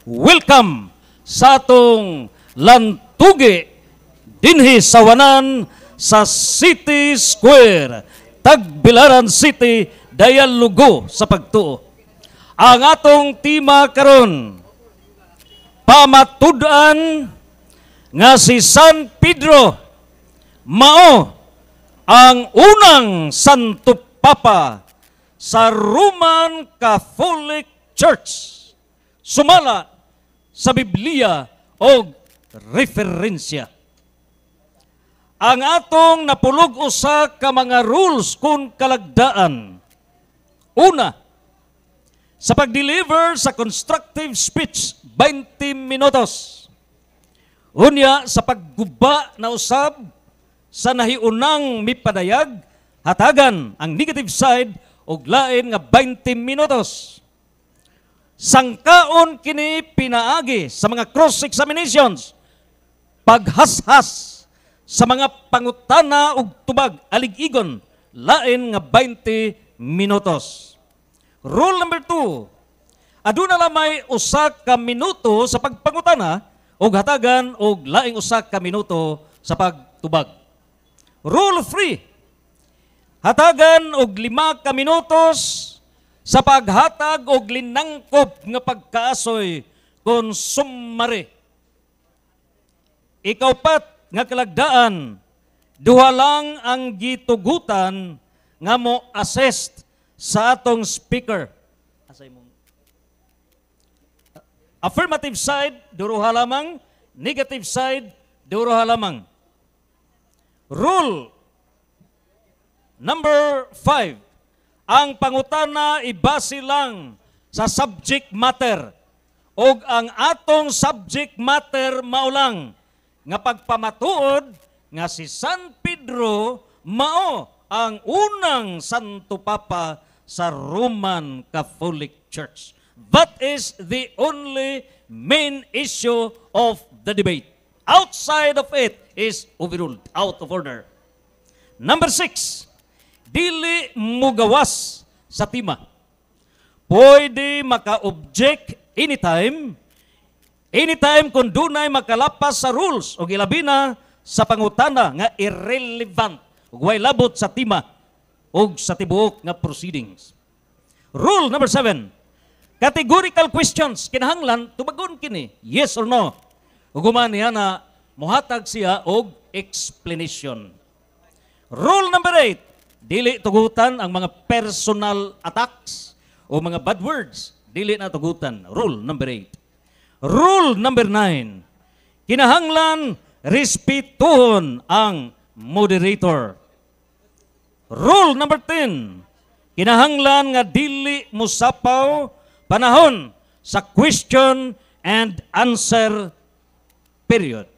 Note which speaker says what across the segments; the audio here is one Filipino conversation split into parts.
Speaker 1: welcome sa atong lantugi dinhi sa wanan sa City Square, Tagbilaran City, Dialogo sa pagtuo. Ang atong tema karon, pamatud-an nga si San Pedro mao ang unang Santo Papa sa Roman Catholic Church, sumala sa Biblia o referensya. Ang atong napulog usa ka mga rules kung kalagdaan. Una, sa pag-deliver sa constructive speech, 20 minutos. Unya, sa pagguba na usab sa nahiunang mipadayag, hatagan ang negative side og lain nga 20 minutos. Sangkaon kini pinaagi sa mga cross-examinations, paghashas sa mga pangutana ug tubag alig-igon, lain nga 20 minutos. Rule number 2, aduna lamay usa ka minuto sa pagpangutana ug hatagan og laing usa ka minuto sa pagtubag. Rule 3, hatagan og 5 ka minutos sa paghatag og linangkop nga pagkaasoy kon summary. Ikaw pat nga kalagdaan, duha lang ang gitugutan nga mo assist sa atong speaker. Asay mo. Affirmative side, duha lamang. Negative side, duha lamang. Rule number 5. Ang pangutana ibase lang sa subject matter. Og ang atong subject matter mao lang nga pagpamatuod nga si San Pedro mao ang unang Santo Papa sa Roman Catholic Church. That is the only main issue of the debate. Outside of it is overruled, out of order. Number 6, dili mugawas sa tema. Pwede maka-object anytime kung dunay makalapas sa rules o ilabi na sa pangutana nga irrelevant ug way labot sa tema o sa tibuok nga proceedings. Rule number 7, categorical questions, kinahanglan tubagon kini, yes or no. Ug human niya na mohatag siya og explanation. Rule number 8, dili tugutan ang mga personal attacks o mga bad words. Dili na tugutan. Rule number 8. Rule number 9. Kinahanglan respetuhon ang moderator. Rule number 10. Kinahanglan nga dili musapaw panahon sa question and answer period.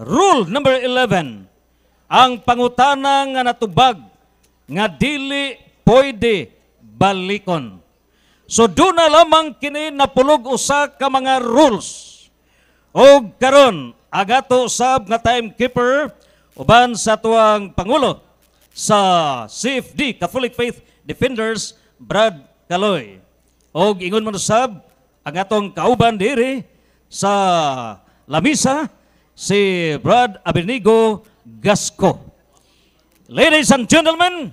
Speaker 1: Rule number 11. Ang pangutana nga natubag nga dili pwede balikon. So doon na lamang kini napulog usa ka mga rules. O karon agato usab nga timekeeper uban sa tuang pangulo sa CFD, Catholic Faith Defenders, Brad Caloy. O ingon man usab ang atong kauban diri sa lamisa si Brad Abenigo Gasco. Ladies and gentlemen,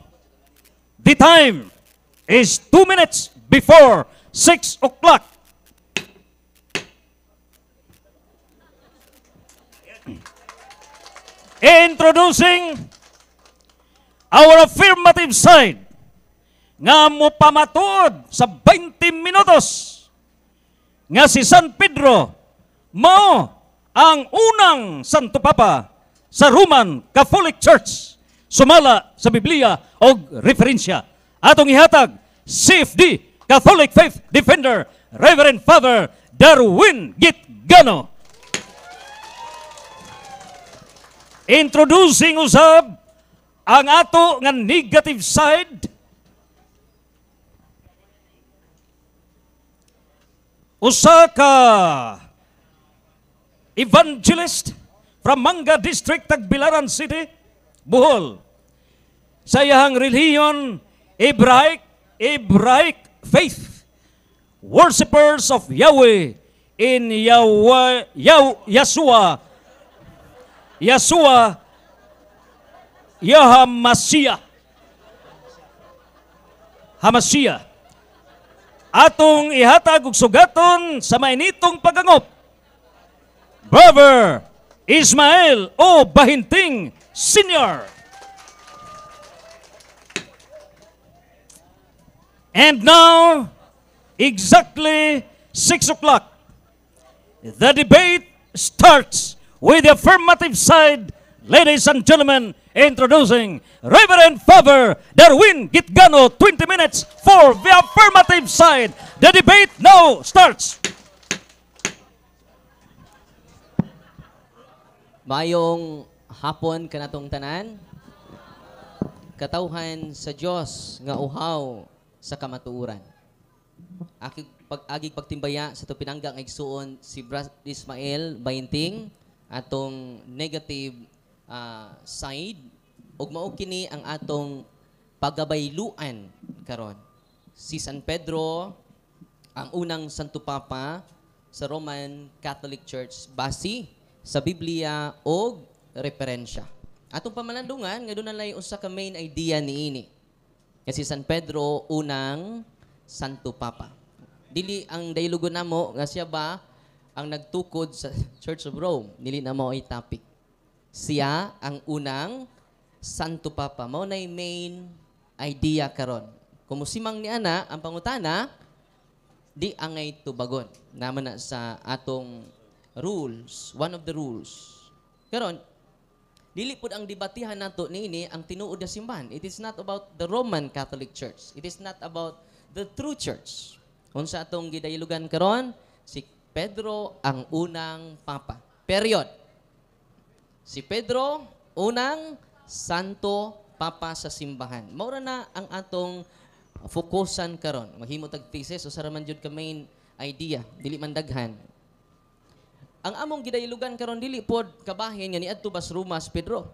Speaker 1: the time is 2 minutes before 6 o'clock. Introducing our affirmative side nga mupamatuod sa 20 minutos nga si San Pedro mao ang unang Santo Papa sa Roman Catholic Church, sumala sa Biblia o referensya. Atong ihatag, CFD, Catholic Faith Defender, Reverend Father Darwin Gitgano. Introducing usab ang ato nga negative side, usa ka evangelist from Manga District, Tagbilaran City, Bohol. Sa iyang relihiyon, Hebraic faith, worshippers of Yahweh in Yeshua Hamashiach. Atong ihatag og sugaton sa mainitong pagangop. Brother Ismael O. Bahinting Sr. And now, exactly 6 o'clock, the debate starts with the affirmative side. Ladies and gentlemen, introducing Reverend Father Darwin Gitgano, 20 minutes for the affirmative side. The debate now starts.
Speaker 2: Mayong hapon kanatong tanan, katawhan sa Dios nga uhaw sa kamatuoran. Agig pagtimbaya sa to pinangga nga igsuon si Brother Ismael Bahinting atong negative side ug mao kini ang atong pagabayluan karon. Si San Pedro ang unang Santo Papa sa Roman Catholic Church base sa Biblia o referensya. Atong pamalandungan nga doon nalay usa ka main idea niini. Kasi San Pedro unang Santo Papa. Dili ang dialogo namo nga siya ba ang nagtukod sa Church of Rome. Dili namo ay topic. Siya ang unang Santo Papa. Mao nay main idea karon. Kumusimang ni ana ang pangutana di angay tubagon. Naman na sa atong rules, one of the rules. Karon, dili pud ang debatihan nato niini ang tinuod nga simbahan. It is not about the Roman Catholic Church. It is not about the true church. Unsa atong gidaylogan karon? Si Pedro ang unang papa. Period. Si Pedro unang santo papa sa simbahan. Mao na ang atong fokusan karon. Maghimo tag thesis o saraman jud ka main idea, dili man daghan. Ang among gidaylugan karon dili pod kabahin nga niadto bas Roma si Pedro.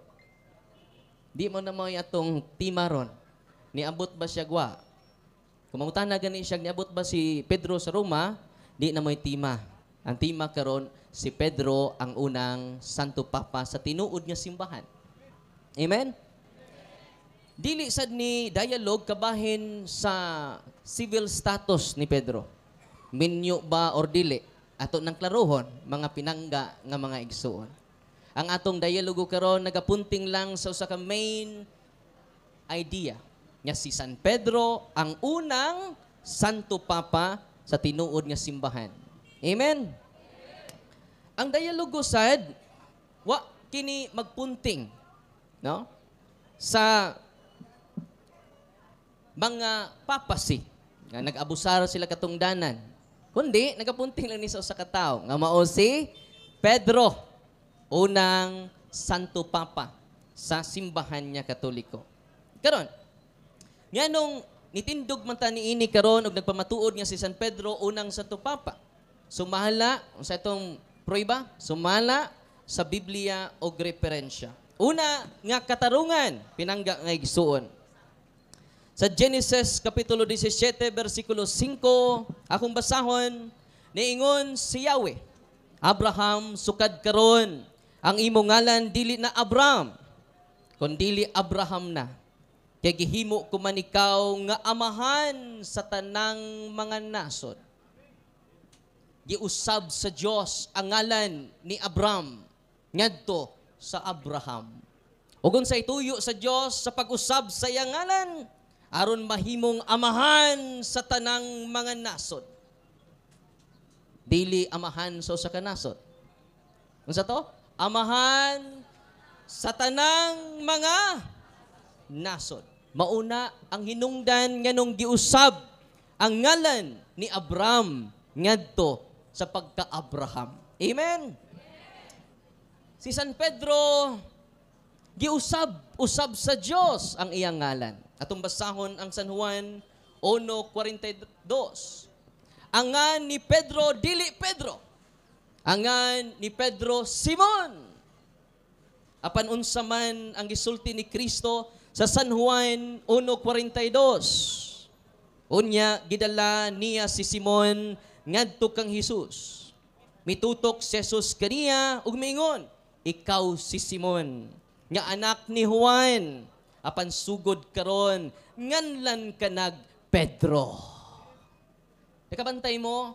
Speaker 2: Di mo na mo atong timaron. Niabot ba siya gwa? Kumangutan na gani siya niabot ba si Pedro sa Roma? Di na mo'y tima. Ang tima karon si Pedro ang unang Santo Papa sa tinuod nga simbahan. Amen. Dili sad ni dialogue kabahin sa civil status ni Pedro. Minyo ba or dili? Ato nang klarohon, mga pinangga nga mga igsuon. Ang atong dialogo karon nagapunting lang sa usa ka main idea nga si San Pedro ang unang Santo Papa sa tinuod nga simbahan. Amen. Ang dialogo sad wa kini magpunting no sa mga papasi nga nag-abusar sila katungdanan. Kundi, nagapunting lang ni sa usa ka tawo nga mao si Pedro, unang Santo Papa sa simbahan niya Katoliko. Karon, nganong nitindog man ta niini karon og nagpamatuod nga si San Pedro unang Santo Papa. Sumala sa itong prueba, sumala sa Biblia og referensya. Una nga katarungan, pinangga nga igsuon. Sa Genesis Kapitulo 17, versikulo 5, akong basahon, niingon si Yahweh, Abraham, sukad karon, ang imong ngalan dili na Abraham, kundili Abraham na. Kaya gihimo ko man ikaw nga amahan sa tanang mga nasod. Giusab sa Dios ang ngalan ni Abraham, ngadto sa Abraham. Ugon sa ituyo sa Dios sa pag-usab sa iyang ngalan, aron mahimong amahan sa tanang mga nasod. Dili amahan sa usa ka nasod. Unsa to? Amahan sa tanang mga nasod. Mauna ang hinungdan nganong giusab ang ngalan ni Abraham ngadto sa pagka-Abraham. Amen. Si San Pedro giusab sa Dios ang iyang ngalan. Atong basahon ang San Juan 1:42. Angan ni Pedro dili Pedro. Angan ni Pedro Simon. Apan unsa man ang gisulti ni Kristo sa San Juan 1:42. Unya gidala niya si Simon ngadto kang Hesus. Mitutok si Jesus kaniya ug miingon, ikaw si Simon, nga anak ni Juan, apan sugod karon nganlan ka nag Pedro. Nakabantay mo,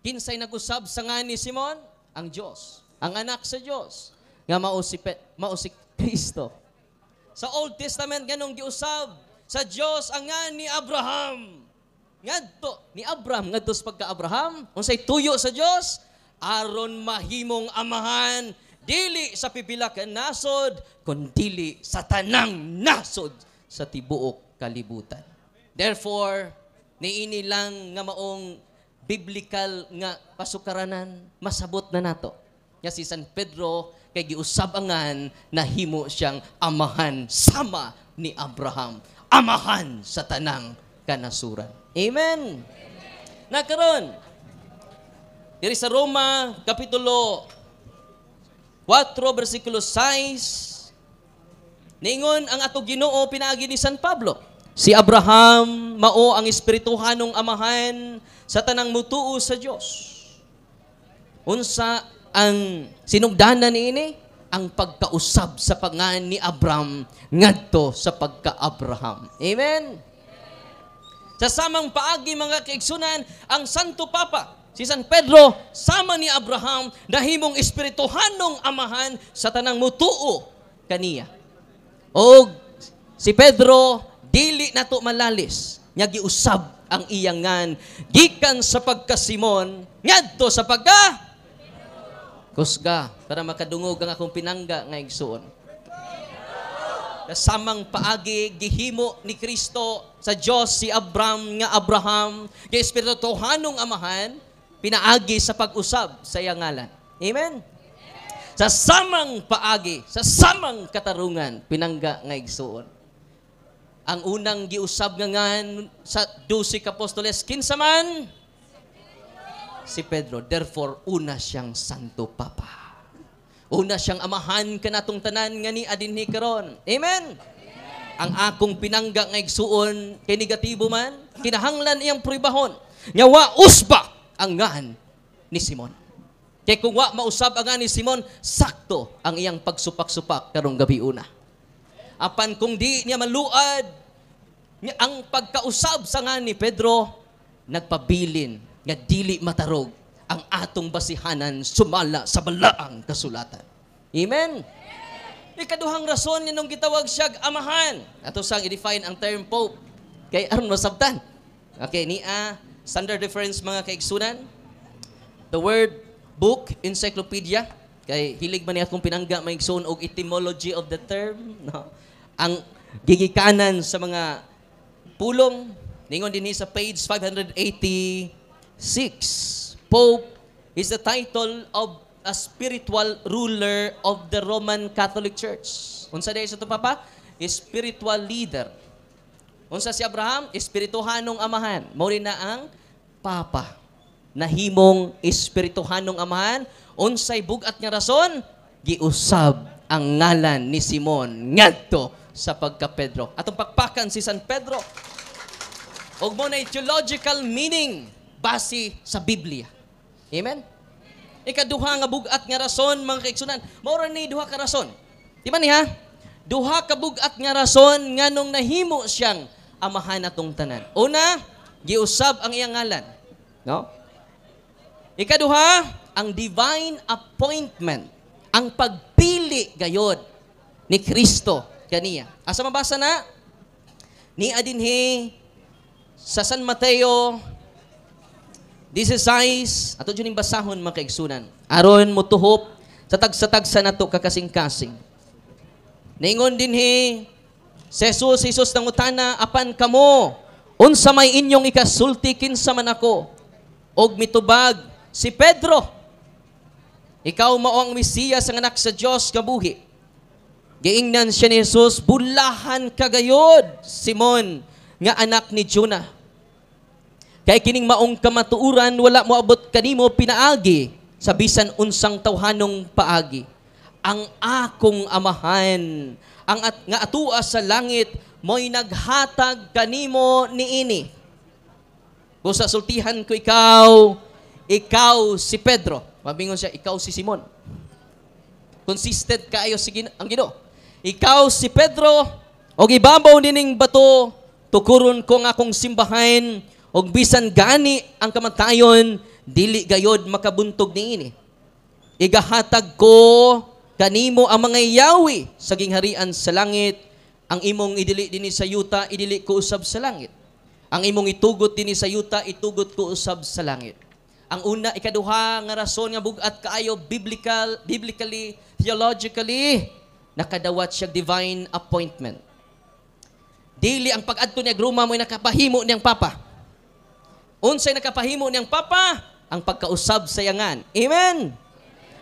Speaker 2: kinsay nag-usab sa nga ni Simon? Ang Diyos, ang anak sa Diyos, nga mao si Kristo. Sa Old Testament ganong giusab sa Diyos ang nga ni Abraham. Ngadto ni Abraham ngadto sa pagka-Abraham, unsay tuyo sa Diyos? Aron mahimong amahan, dili sa pipila ka nasod, kundi sa tanang nasod sa tibuok kalibutan. Therefore, niini lang nga maong biblical nga pasukaranan, masabot na nato. Nga si San Pedro, kay giusabangan na himo siyang amahan sama ni Abraham. Amahan sa tanang kanasuran. Amen. Nakaron, diri sa Roma, Kapitulo 4, versikulo 6, ningon ang ato Ginoo pinaagi ni San Pablo. Si Abraham, mao ang espirituhanong amahan sa tanang mutuo sa Dios. Unsa ang sinugdanan niini? Ang pagkausab sa pangan ni Abraham ngadto sa pagka-Abraham. Amen. Sa samang paagi mga kaigsunan, ang Santo Papa, si San Pedro, sama ni Abraham, nahimong espirituhanong amahan sa tanang mutuo kaniya. O si Pedro, dili nato malalis, nga giusab ang iyangan, gikan sa pagka-Simon, ngadto sa kusga, para makadungog ang akong pinangga nga igsuon. Kasamang paagi, gihimo ni Kristo sa Diyos si Abraham, nga espirituhanong amahan, pinaagi sa pag-usab sa iyang ngalan. Amen? Sa samang paagi, sa samang katarungan, pinangga nga igsuon. Ang unang giusab nga ngan sa 12 kapostoles, kinsa man? Si Pedro. Therefore, una siyang Santo Papa. Una siyang amahan kanatong tanan nga ni adinhi karon. Amen? Ang akong pinangga nga igsuon, kay negatibo man, kinahanglan iyang pribahon. Nga wa usba ang ngan ni Simon. Kay kung wa mausab ang ngan ni Simon, sakto ang iyang pagsupak-supak karong gabi una. Apan kung di niya maluad, ang pagkausab sa ngan ni Pedro, nagpabilin nga dili matarog ang atong basihanan sumala sa balaang kasulatan. Amen? Ikaduhang rason ninong gitawag siyag amahan. Ato sang i-define ang term Pope. Kay aron masabtan. Okay, standard difference mga kaigsunan. The word book, encyclopedia. Kay hilig man ni akong pinangga maigsoon og etymology of the term. No? Ang gigikanan sa mga pulong, ningon din sa page 586. Pope is the title of a spiritual ruler of the Roman Catholic Church. Unsa day sa ito, Papa? Spiritual leader. Unsa si Abraham? Espirituhanong amahan. Mao rin na ang Papa. Nahimong espirituhanong amahan. Unsay bugat nga rason? Giusab ang ngalan ni Simon ngadto sa pagka-Pedro. Atong pakpakan si San Pedro. Og mo na theological meaning base sa Biblia. Amen? Ikaduha nga bugat nga rason, mga kaigsunan. Maura ni duha ka rason. Di ba niya? Duha ka bugat nga rason nga nung nahimo siyang amahan atong tanan. Una, giusab ang iyang ngalan. No? Ikaduha, ang divine appointment. Ang pagpili gayod ni Kristo kaniya. Asa mabasa na? Ni adinhi sa San Mateo 16, ato dyan yung basahon mga kaigsunan. Aron mo tuhop, satag-satag sa nato kakasing-kasing. Naingon din si Jesus nangutana, apan kamo, unsa may inyong ikasulti kinsa man ako, og mitubag si Pedro. Ikaw mao ang Mesiyas ang anak sa Dios kabuhi. Giingnan siya ni Jesus, bulahan kagayod, Simon, nga anak ni Jonah. Kay kining maong kamatuuran, wala mo abot kanimo pinaagi sa bisan unsang tawhanong paagi. Ang akong amahan, nga atua sa langit, mo'y naghatag kanimo niini. Kung sa sultihan ko ikaw si Pedro. Mabingon siya, ikaw si Simon. Consistent kaayo ang Ginoo. Ikaw si Pedro, og ibabaw nining bato, tukuron ko nga akong simbahan, og bisan gani ang kamatayon, dili gayod makabuntog niini. Igahatag ko kanimo ang mga yawi sa gingharian sa langit, ang imong idili dinhi sa yuta, idili ko usab sa langit. Ang imong itugot dinhi sa yuta, itugot ko usab sa langit. Ang una, ikaduha nga rason nga bugat kaayo biblically, theologically, nakadawat siya divine appointment. Dili ang pag-adto niya gruma mo'y nakapahimo niyang papa. Unsay nakapahimo niyang papa? Ang pagkausab sa yangan. Amen.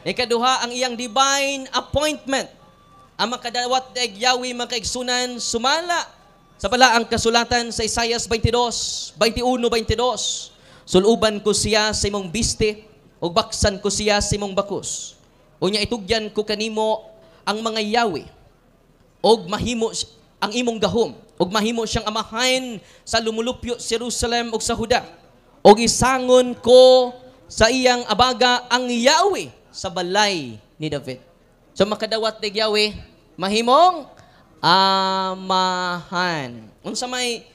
Speaker 2: Ikaduha, ang iyang divine appointment. Ang makadawat ni Yahweh makaigsunan sumala sa balaang kasulatan sa Isaiah 22, 21-22. Suluban ko siya sa imong biste, o baksan ko siya sa imong bakos. Unya itugyan ko kanimo ang mga yawi, og mahimo ang imong gahom, og mahimo siyang amahan sa lumulupyo sa Jerusalem ug sa Huda. Og isangon ko sa iyang abaga ang yawi sa balay ni David. So makadawat ni Yahweh, mahimong amahan. Unsa may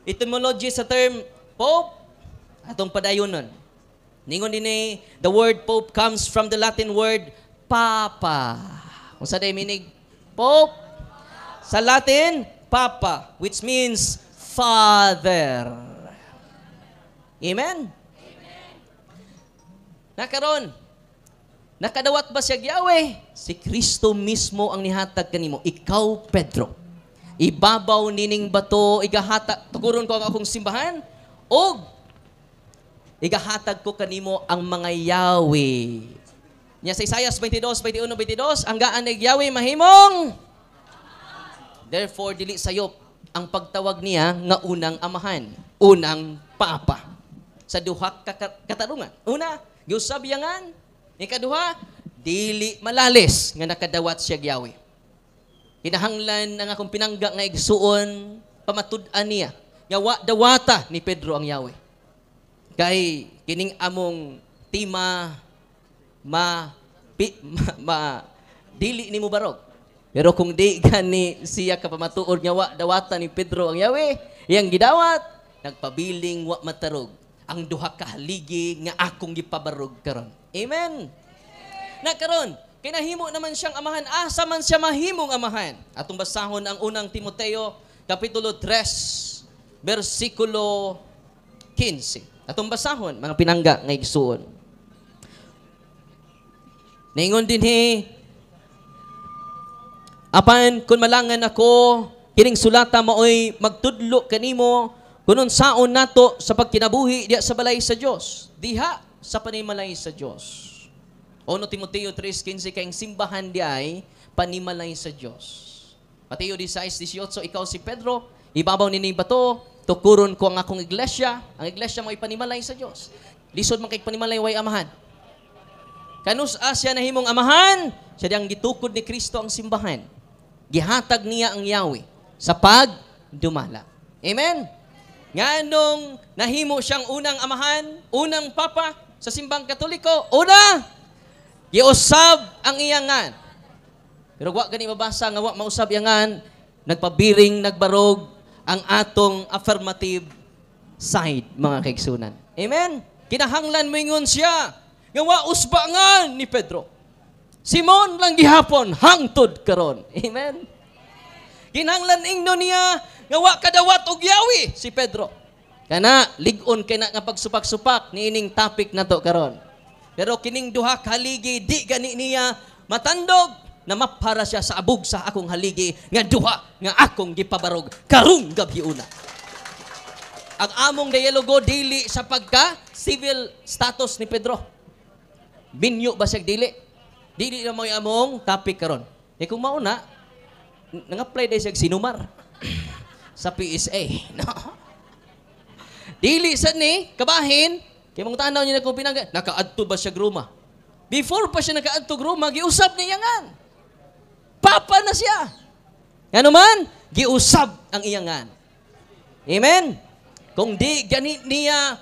Speaker 2: etymology sa term Pope? Atong padayonon. Ningon din the word Pope comes from the Latin word Papa. Kung sa day minig, Pope, sa Latin, Papa, which means Father. Amen? Nakaron, nakadawat ba siya Yahweh? Si Kristo mismo ang nihatag kanimo. Ikaw, Pedro. Ibabaw nining bato, igahatag, tukuron ko ang akong simbahan, o igahatag ko kanimo ang mga Yahweh. Nya sa Isaiah 22, 21-22, ang gaan ni Yahweh mahimong. Therefore, dili sayop ang pagtawag niya nga unang amahan, unang papa. Sa duha katarungan. Una, giusab yangan. Ikaduha, dili malalis nga nakadawat siya Yahweh. Kinahanglan ang akong pinangga nga igsuon, pamatud-an niya. Nga dawata ni Pedro ang Yahweh. Kay kining among tima dili nimo barog. Pero kung di gani siya kapamatuod nga wa dawata ni Pedro ang Yahweh, iyang gidawat nagpabiling wa matarog ang duha ka haligi nga akong gipabarog karon. Amen. Na karon kinahimo naman siyang amahan, asa man siya mahimong amahan. Atong basahon ang unang Timoteo kapitulo 3 bersikulo 15. Atong basahon, mga pinangga nga igsuon. Ningon din apan kung malangan ako, kining sulata maoy magtudlo kanimo, kunon saon nato sa pagkinabuhi diya sa balay sa Dios, diha sa panimalay sa Dios. Ono Timoteo 3:15, kayong simbahan diay panimalay sa Dios. Mateo 16:18, ikaw si Pedro, ibabaw nining bato, tukuron ko ang akong iglesia. Ang iglesia mo ipanimalay sa Dios. Lisod man kay panimalay way amahan. Kanus asya na himong amahan, siya diyang gitukod ni Kristo ang simbahan. Gihatag niya ang Yahweh sa pagdumala. Amen? Nganong nahimo siyang unang amahan, unang papa sa simbang Katoliko, una, giusab ang iyangan. Pero wa gani mabasa nga wa mausab iyangan, nagpabiring, nagbarog, ang atong affirmative side, mga kaigsunan. Amen? Kinahanglan mo ingon siya, nga wa usbangan ni Pedro. Simon lang gihapon, hangtod karon. Amen? Kinahanglan ingno niya, nga wa kadawat og Yahweh si Pedro. Kana, ligon kay na nga pagsupak-supak ni ining topic na to karon. Pero kining duha haligi, di gani niya matandog, na mapara siya sa abog sa akong haligi nga duha nga akong gipabarog karong gabi una. Ang among dialogo dili sa pagka civil status ni Pedro. Binyo ba siya dili? Dili na mo among topic karon. E kung mauna, nang-apply dahil siya sinumar sa PSA. No? Dili sa ni, kabahin, kaya mong tanaw niya na kung pinangga, naka-adto ba siya gruma? Before pa siya naka-adto gruma, giusap niya yan. Papa na siya. Ano man, giusab ang iyangan. Amen? Kung di ganit niya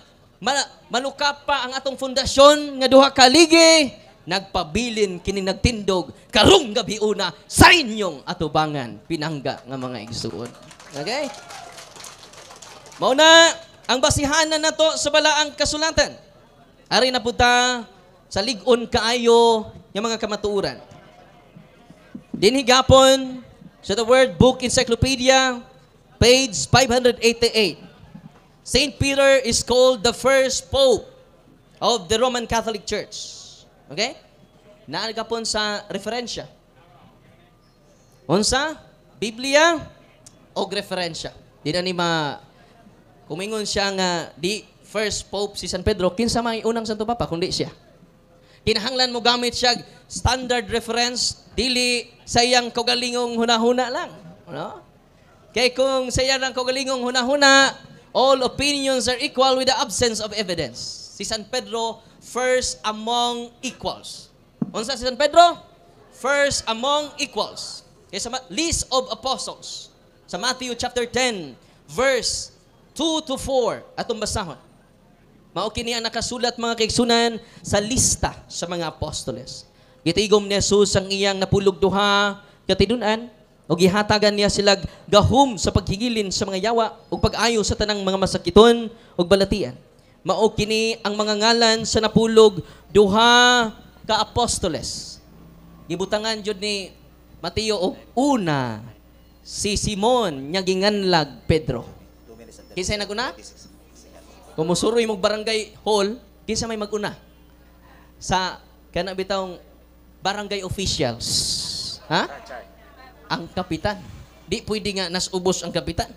Speaker 2: Malukap pa ang atong fundasyon nga duha ka ligi, nagpabilin kini nagtindog karong gabi una sa inyong atubangan pinangga nga mga igsuon. Okay? Mao na ang basihanan nato sa balaang kasulatan. Ari na puta sa lig-on kaayo nga mga kamatuoran. Dinhi gapon sa The Word Book Encyclopedia, page 588. Saint Peter is called the first pope of the Roman Catholic Church. Okay? Naagapon sa referensya. Unsa? Biblia o referensya. Di na ni kumingon siya nga di first pope si San Pedro, kinsa may unang Santo Papa kundi siya. Kinahanglan mo gamit siya standard reference, dili sa iyang kaugalingong hunahuna lang. No? Kaya kung sa iyang kaugalingong hunahuna, all opinions are equal with the absence of evidence. Si San Pedro, first among equals. Unsa si San Pedro? First among equals. Kaya sa list of apostles, sa Matthew chapter 10, verse 2 to 4, atong basahon. Mao kini ang nakasulat mga kaigsunan sa lista sa mga apostoles. Gitigom ni Jesus ang iyang napulog duha katidun-an o gihatagan niya sila gahom sa paghigilin sa mga yawa o pag-ayo sa tanang mga masakiton o balatian. Mao kini ang mga ngalan sa napulog duha ka apostoles. Gibutangan jud ni Mateo og una si Simon nya ginganlag Pedro. Kinsa naguna? Kumusuroy mong barangay hall, kinsa may maguna? Sa kana bitawng barangay officials. Ha? Ang kapitan. Di pwede nga nasubos ang kapitan.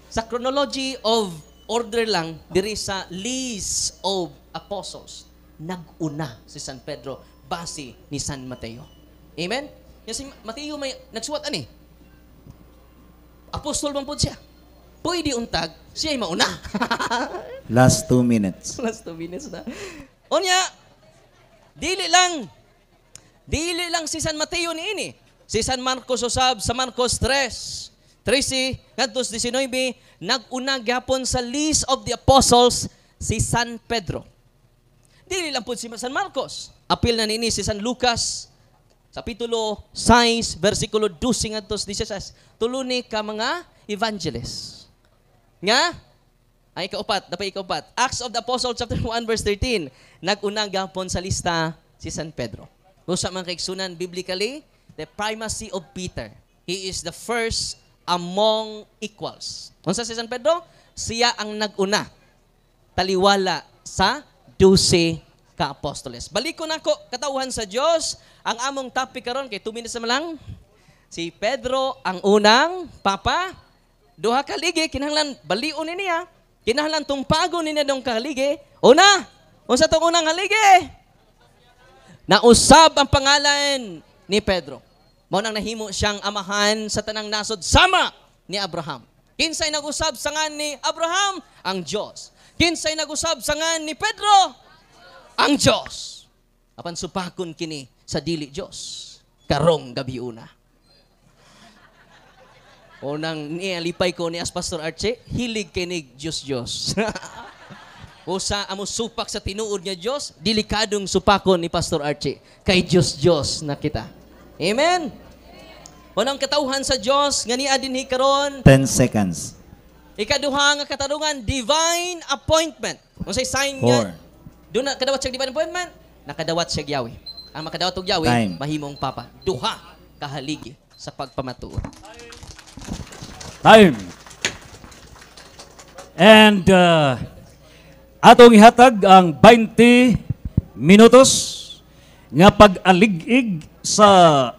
Speaker 2: Sa chronology of order lang, diri sa list of apostles, nag-una si San Pedro base ni San Mateo. Amen? Kasi Mateo may nagsuwat ani. Apostol man pud siya. Pwede untag, siya ay mauna.
Speaker 3: Last 2 minutes.
Speaker 2: Last 2 minutes na. Unya, dili lang si San Mateo niini. Si San Marcos usab sa Marcos 3:13 ngadtos 19 nag-una gyapon sa list of the apostles si San Pedro. Dili lang pud si San Marcos. Apil na niini si San Lucas sa kapitulo 6 bersikulo 12 ngadtos 16. Tuluni ka mga evangelists. Nga? Ay ikaupat, dapat ikaupat. Acts of the Apostles chapter 1 verse 13. Nag-una gapon sa lista si San Pedro. Usa man kaigsunan biblically, the primacy of Peter. He is the first among equals. Unsa si San Pedro? Siya ang nag-una. Taliwala sa 12 ka apostoles. Baliko nako katawhan sa Dios, ang among topic karon kay 2 minutes na lang. Si Pedro ang unang papa. Duha ka ligi, kinahanglan balion niya. Kinahanglan tumpagon niya dong kaligi. Una, unsa tong unang haligi? Nausab ang pangalan ni Pedro. Mao nang nahimo siyang amahan sa tanang nasod sama ni Abraham. Kinsay nag-usab sa ngan ni Abraham? Ang Dios. Kinsay nag-usab sa ngan ni Pedro? Ang Dios. Apan supakon kini sa dili Dios. Karong gabi una. O nang nialipay ko ni as Pastor Archie, hilig kinig Diyos. O amo supak sa tinuod niya Diyos, delikadong supakon ni Pastor Archie. Kay Diyos na kita. Amen? O nang katauhan sa Diyos, nga niya dinhi karon
Speaker 3: 10 seconds.
Speaker 2: Ikaduha nga katarungan, divine appointment. Kung say sign nga, doon na kadawat siya divine appointment, nakadawat siya Yahweh. Ang makadawat og Yahweh,
Speaker 3: Time.
Speaker 2: mahimong papa. Duha kahaligi sa pagpamatuod.
Speaker 1: Time. And atong ihatag ang 20 minutos nga pag-alig-ig sa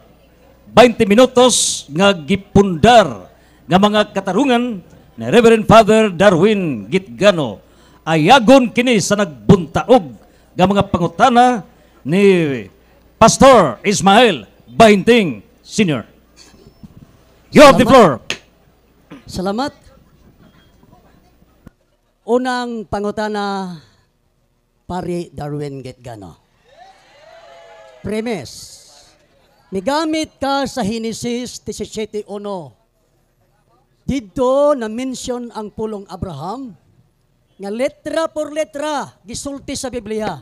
Speaker 1: 20 minutos nga gipundar nga mga katarungan ni Reverend Father Darwin Gitgano. Ayagon kini sa nagbuntaog nga mga pangutana ni Pastor Ismael Bahinting Sr. You have the floor.
Speaker 4: Salamat. Unang pangutana, Pari Darwin Gitgano. Premise. Migamit ka sa Henesis 17:1. Dito na-mention ang pulong Abraham. nga letra por letra gisulti sa Biblia.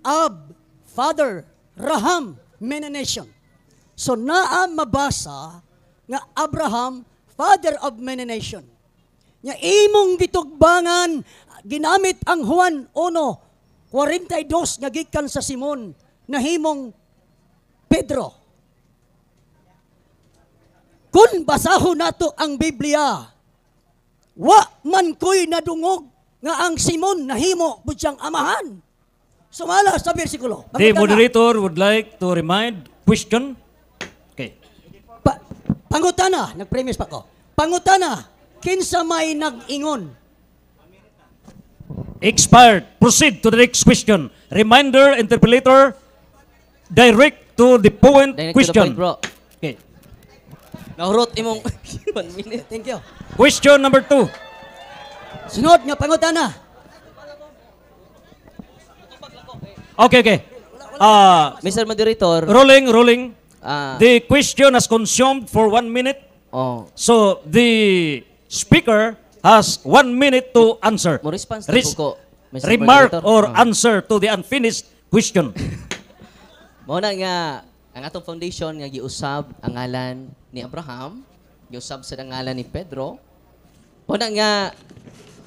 Speaker 4: Ab, Father, Raham, many nation. So naa mabasa nga Abraham, father of many nation. Nga imong gitugbangan, ginamit ang Juan 1:42 nga gikan sa Simon, na himong Pedro. Kung basahon nato ang Biblia, wa man ko'y nadungog nga ang Simon nahimo budyang amahan. Sumala sa bersikulo.
Speaker 1: The
Speaker 4: Pangutana.
Speaker 1: moderator would like to remind question. Okay.
Speaker 4: Pangutana, nag-premise pa ko. Pangutana, kinsa may nag-ingon?
Speaker 1: Expired. Proceed to the next question. Reminder, interpolator, direct to the point
Speaker 2: Direct to the
Speaker 1: question.
Speaker 2: point, bro.
Speaker 1: Okay.
Speaker 2: Nahurot imong 1 minute.
Speaker 4: Thank you.
Speaker 1: Question number 2.
Speaker 4: Sunod nga pangutana.
Speaker 1: Okay.
Speaker 2: Mr. Moderator,
Speaker 1: Rolling.
Speaker 2: ah,
Speaker 1: The question has consumed for 1 minute.
Speaker 2: oh,
Speaker 1: So the speaker has 1 minute to answer.
Speaker 2: mo response na
Speaker 1: Res-
Speaker 2: po ko, Mr.
Speaker 1: remark
Speaker 2: Moderator.
Speaker 1: or
Speaker 2: Oh.
Speaker 1: answer to the unfinished question.
Speaker 2: Mao na nga ang atong foundation nga giusab ang ngalan ni Abraham, giusab sa ngalan ni Pedro. Mao na nga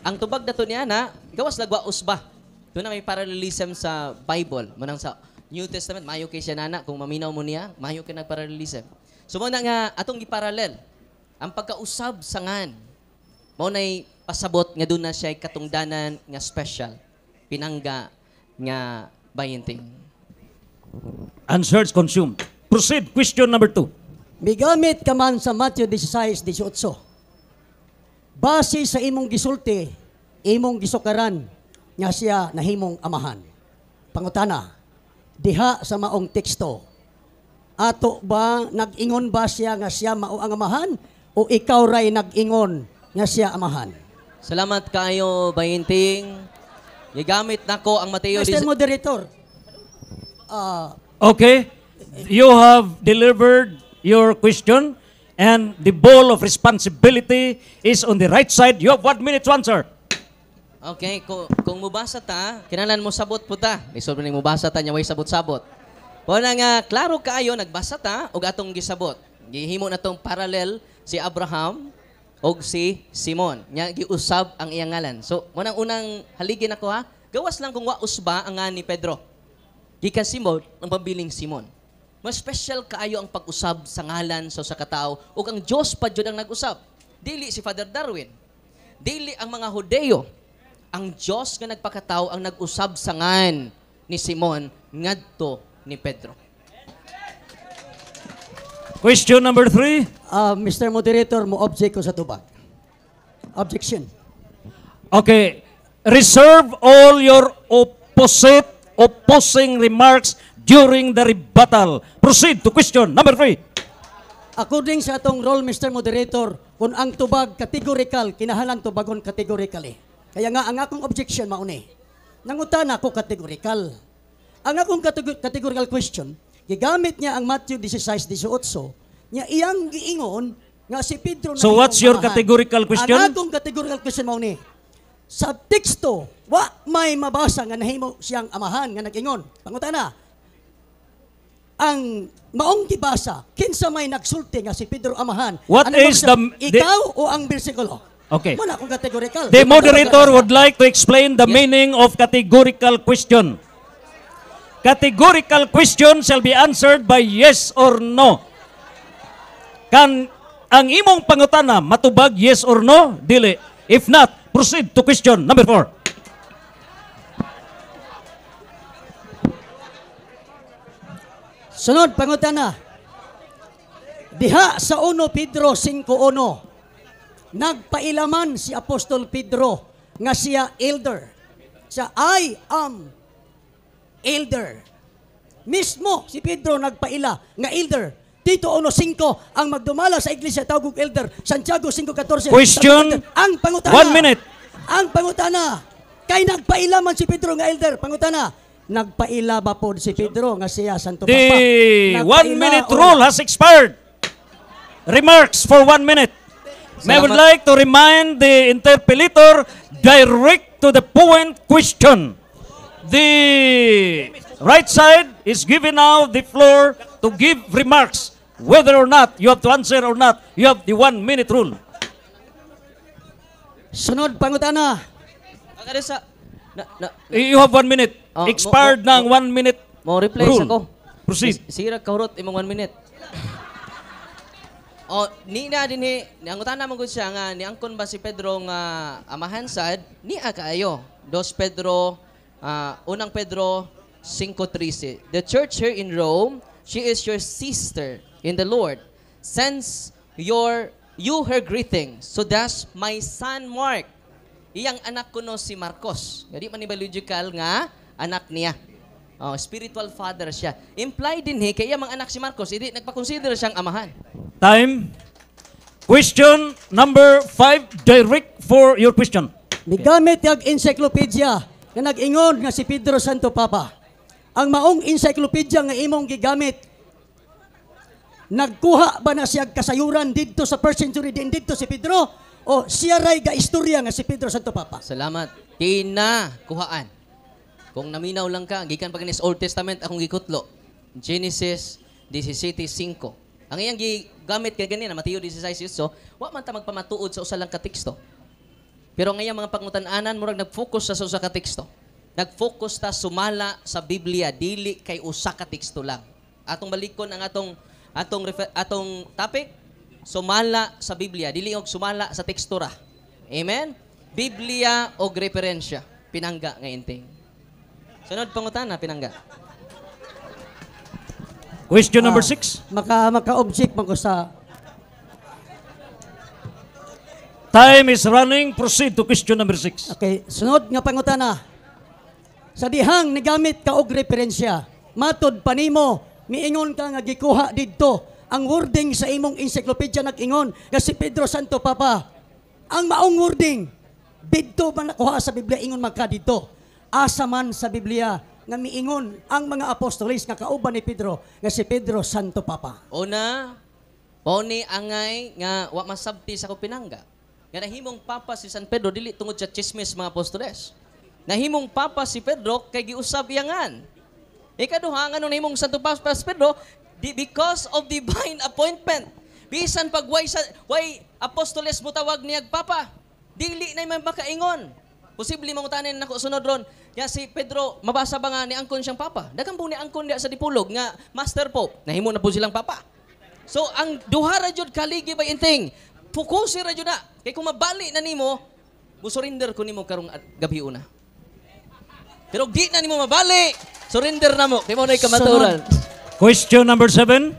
Speaker 2: ang tubag dato niya na gawas lagwa usba. Doon na may parallelism sa Bible, manang sa New Testament, mayo kay siya nana kung maminaw mo niya, mayo kay nagparallelism. So mao na nga atong giparallel ang pagkausab sa ngan. Mao nay pasabot nga doon na siya katungdanan nga special, pinangga nga bayinting.
Speaker 1: Answers consumed. Proceed. Question number 2.
Speaker 4: Migamit ka man sa Matthew 16:18. Base sa imong gisulti, imong gisukaran, nga siya nahimong amahan. Pangutana, diha sa maong teksto, ato ba, nag-ingon ba siya nga siya mao ang amahan, o ikaw ray nag-ingon nga siya amahan?
Speaker 2: Salamat kayo, bayinting. Gigamit nako ang Mateo
Speaker 4: Mr. Moderator,
Speaker 1: Okay. You have delivered your question and the ball of responsibility is on the right side. You have 1 minute to answer.
Speaker 2: Okay, kung mubasa ta, kinalan mo sabot po ta. Isolve ni mubasa ta nya way sabot-sabot. Wala nga klaro kaayo nagbasa ta og atong gisabot. Gihimo na tong parallel si Abraham og si Simon. Nya giusab ang iyang ngalan. So, mo nang unang haligin ako ha. Gawas lang kung wa usba ang nga ni Pedro. Gikan Simon, ang pambiling Simon. Mas special kaayo ang pag-usab sa ngalan sa katao ug ang Dios pa jud ang nag-usab. Dili si Father Darwin. Dili ang mga Hudeo. Ang Dios nga nagpakatao ang nag-usab sa ngan ni Simon ngadto ni Pedro.
Speaker 1: Question number 3.
Speaker 4: Mr. Moderator, mo object ko sa tubag. Objection.
Speaker 1: Okay. Reserve all your opposing remarks during the rebuttal. Proceed to question number 3.
Speaker 4: According sa atong role, Mr. Moderator, kung ang tubag categorical, kinahanglan tubagon categorically. Kaya nga, ang akong objection mauni. Nangutan ako categorical. Ang akong categorical question, gigamit niya ang Matthew 16:18, niya iyang giingon nga si Pedro na
Speaker 1: So what's your categorical question?
Speaker 4: Ang akong categorical question mauni. Sa teksto, wa may mabasa nga nahimo siyang amahan nga nag-ingon. Pangutana, ang maong gibasa, kinsa may nagsulti nga si Pedro amahan?
Speaker 1: What
Speaker 4: Ano
Speaker 1: is
Speaker 4: bang
Speaker 1: the-
Speaker 4: ikaw o ang bersikulo?
Speaker 1: Okay.
Speaker 4: Muna akong categorical.
Speaker 1: The moderator would like to explain the meaning of categorical question. Categorical question shall be answered by yes or no. Kan ang imong pangutana matubag yes or no? Dili. If not, proceed to question number 4.
Speaker 4: Sunod, pangutana. Diha sa 1 Pedro 5:1, nagpailaman si Apostol Pedro nga siya elder. Siya, I am elder. Mismo si Pedro nagpaila nga elder. Tito 1:5 ang magdumala sa iglesia tawag og elder. Santiago 5:14.
Speaker 1: Question.
Speaker 4: Ang pangutana.
Speaker 1: 1 minute.
Speaker 4: Ang pangutana. Kay nagpaila man si Pedro nga elder. Pangutana. Nagpaila ba po si Pedro nga siya Santo Papa?
Speaker 1: The 1
Speaker 4: Nagpaila
Speaker 1: minute
Speaker 4: o-
Speaker 1: rule has expired. Remarks for 1 minute. May I would
Speaker 2: Salamat.
Speaker 1: like to remind the interpellator, direct to the point question. The right side is giving now the floor to give remarks. Whether or not you have to answer or not, you have the 1 minute rule.
Speaker 4: Sunod pangutana.
Speaker 2: Kada sa
Speaker 1: You have 1 minute.
Speaker 2: Oh,
Speaker 1: Expired ng 1 minute
Speaker 2: mo replace
Speaker 1: rule.
Speaker 2: ako.
Speaker 1: Proceed.
Speaker 2: Sira kahurot imong 1 minute. O, ni na din ang utana mo gud siya nga niangkon ba si Pedro nga amahan sad ni kaayo. 2 Pedro unang Pedro 5:13. The church here in Rome, she is your sister in the Lord. Sends you her greeting. So that's my son Mark. Iyang anak ko no si Marcos. Hindi man biological nga anak niya. Oh, spiritual father siya. Implied din kaya mga anak si Marcos, hindi nagpa-consider siyang amahan.
Speaker 1: Time. Question number 5. Direct for your question.
Speaker 4: Migamit yung encyclopedia na nag-ingon nga si Pedro Santo Papa. Ang maong encyclopedia nga imong gigamit, nagkuha ba na siya kasayuran dito sa first century din dito si Pedro? O siya ray ga istorya nga si Pedro Santo Papa?
Speaker 2: Salamat. Kinakuhaan. Kung naminaw lang ka, gikan pa sa Old Testament akong gikutlo. Genesis 17:5. Ang iyang gigamit kay ganina Mateo 16:8, so wa man ta magpamatuod sa usa lang ka teksto. Pero ngayong mga pangutan-anan murag nag-focus sa usa ka teksto. Nag-focus ta sumala sa Biblia dili kay usa ka teksto lang. Atong balikon ang atong topic, sumala sa Biblia dili og sumala sa teksto ra. Amen. Biblia og referensya pinangga nga inting. Sunod pangutana pinangga.
Speaker 1: Question number 6.
Speaker 4: Maka-object man ko sa
Speaker 1: Time is running. Proceed to question number 6.
Speaker 4: okay, sunod nga pangutana. Sa dihang nigamit ka og referensya, matod panimo miingon ka nga gikuha didto ang wording sa imong encyclopedia nag-ingon nga si Pedro Santo Papa. Ang maong wording didto man nakuha sa Biblia ingon man ka didto. Asa man sa Biblia nga miingon ang mga apostoles nga kauban ni Pedro nga si Pedro Santo Papa.
Speaker 2: Una, pauni angay nga wa masabti sa kupinangga. Nga nahimong papa si San Pedro dili tungod sa chismis mga apostoles. Nahimong papa si Pedro kay giusab iyangan. Ikaduha nga nung nahimong Santo Papa si Pedro because of divine appointment. Bisan pag way apostoles mo tawag niyag papa, dili na man makaingon. Posible mangutanin nako sunod ron. Ya si Pedro mabasa ba nga ni angkon siyang papa? Daghang ni angkon diya sa dipulog nga Master Pope. Nahimo na po silang papa. So ang duha ra jud kaligi ba inting. Fokusi ra jud na. Kay kung mabali na nimo, surrender ko nimo karong gabi una. Pero di na nimo mabali, surrender na mo. Kay mo na kamaturan.
Speaker 1: Question number 7.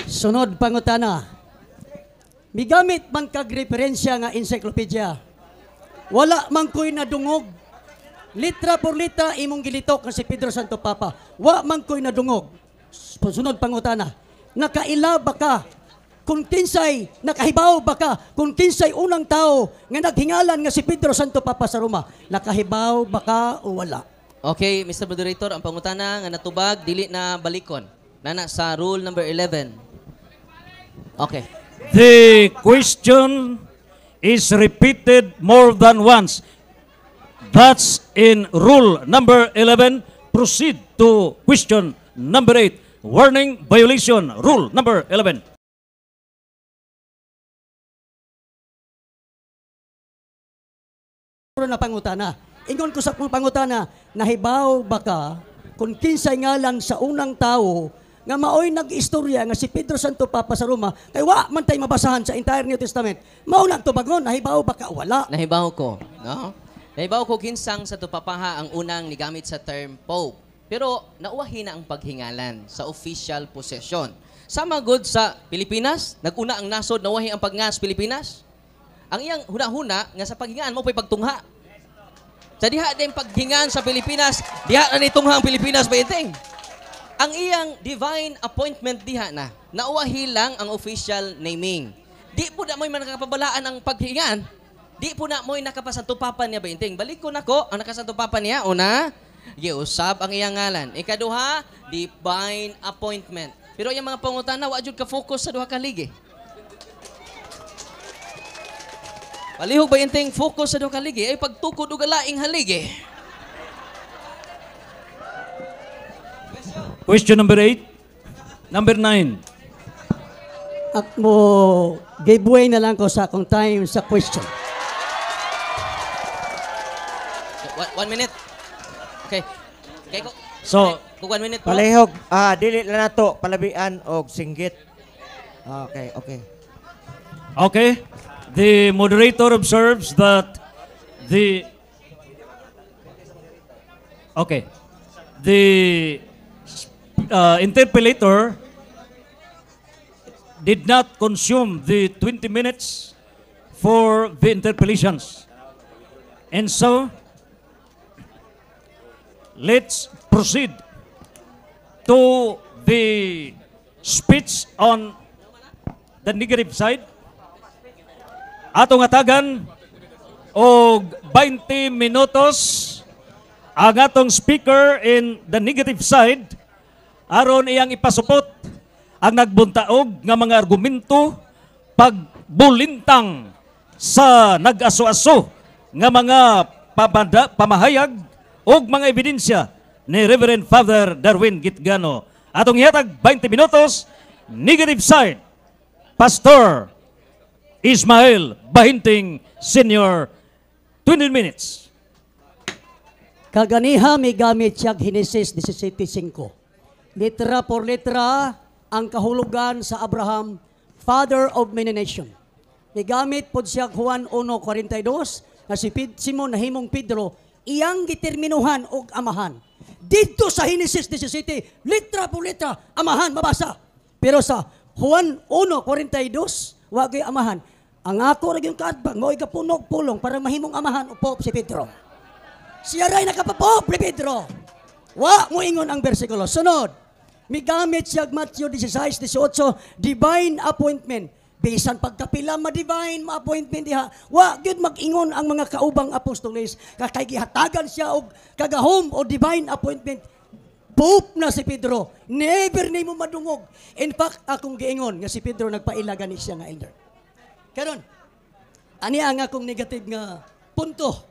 Speaker 4: Sunod pangutana. Migamit man kag referensya nga encyclopedia. Wala man ko'y nadungog. Litra por litra imong gilitok nga si Pedro Santo Papa. Wa man ko'y nadungog. Sunod pangutana. Nakaila ba ka? Kung kinsay, nakahibaw ba ka? Kung kinsay unang tao nga naghingalan nga si Pedro Santo Papa sa Roma, nakahibaw ba ka o wala?
Speaker 2: Okay, Mr. Moderator, ang pangutana nga natubag dili na balikon. Nana sa rule number 11. Okay.
Speaker 1: The question is repeated more than once. That's in rule number 11. Proceed to question number 8. Warning violation. Rule number 11.
Speaker 4: Na pangutana. Ingon ko sa pangutana, nahibaw ba ka kung kinsay ngalan sa unang tao nga maoy nag-istorya nga si Pedro Santo Papa sa Roma, kay wa man tay mabasahan sa entire New Testament. Mao nagtubagon, nahibaw ba ka? Wala.
Speaker 2: Nahibaw ko, no? Nahibaw ko kinsang sa tupapaha ang unang nigamit sa term Pope. Pero nauwahi na ang paghingalan sa official possession. Sama good sa Pilipinas, naguna ang nasod, nauwahi ang pagngas Pilipinas. Ang iyang huna-huna nga sa paghingaan mo pa'y pagtungha. Sa diha din paghingaan sa Pilipinas, diha na nitungha ang Pilipinas ba iting? Ang iyang divine appointment diha na, nauwahi lang ang official naming. Di po na mo'y nakapabalaan ang paghingaan, di po na mo'y nakapasantupapan niya ba iting? Balik ko na ko, ang nakasantupapan niya, una, giusab ang iyang ngalan. Ikaduha, divine appointment. Pero yung mga pangutana, wa jud ka focus sa duha ka ligi. Palihog bayinting focus sa duha ka haligi ay pagtukod og laing haligi.
Speaker 1: Question number 8. Number 9.
Speaker 4: Mo giveaway na lang ko sa akong time sa question.
Speaker 2: 1 minute. Okay. Okay ko.
Speaker 1: So,
Speaker 2: Kung 1 minute po.
Speaker 5: Palihog, dili na nato palabian og singgit. Okay, okay.
Speaker 1: okay. The moderator observes that the interpellator did not consume the 20 minutes for the interpellations. And so, let's proceed to the speech on the negative side. Atong atagan og 20 minutos ang atong speaker in the negative side aron iyang ipasupot ang nagbuntaog nga mga argumento pagbulintang sa nag-aso-aso nga mga pamahayag ug mga ebidensya ni Reverend Father Darwin Gitgano. Atong ihatag 20 minutos, negative side, Pastor Ismael Bahinting Senior, 20 minutes.
Speaker 4: Kaganiha may gamit siya Genesis 17:5. Litra por litra ang kahulugan sa Abraham, father of many nation. May gamit po siya Juan 1:42 na si Simon nahimong Pedro iyang giterminuhan og amahan. Dito sa Genesis 17, litra por litra, amahan, mabasa. Pero sa Juan 1:42, wag ay amahan. Ang ako rin yung kaadbang, mo ikapunog pulong para mahimong amahan o Pope si Pedro. Siya rin nakapapop ni Pedro. Wa mo ingon ang bersikulo. Sunod, may gamit siya Matthew 16:18, divine appointment. Bisan pagkapila ma-divine ma-appointment diha. Wa gyud mag-ingon ang mga kaubang apostoles kay gihatagan siya og kagahom o divine appointment. Pope na si Pedro. Never ni mo madungog. In fact, akong giingon nga si Pedro nagpaila gani siya nga elder. Karon, ani ang akong negative nga punto.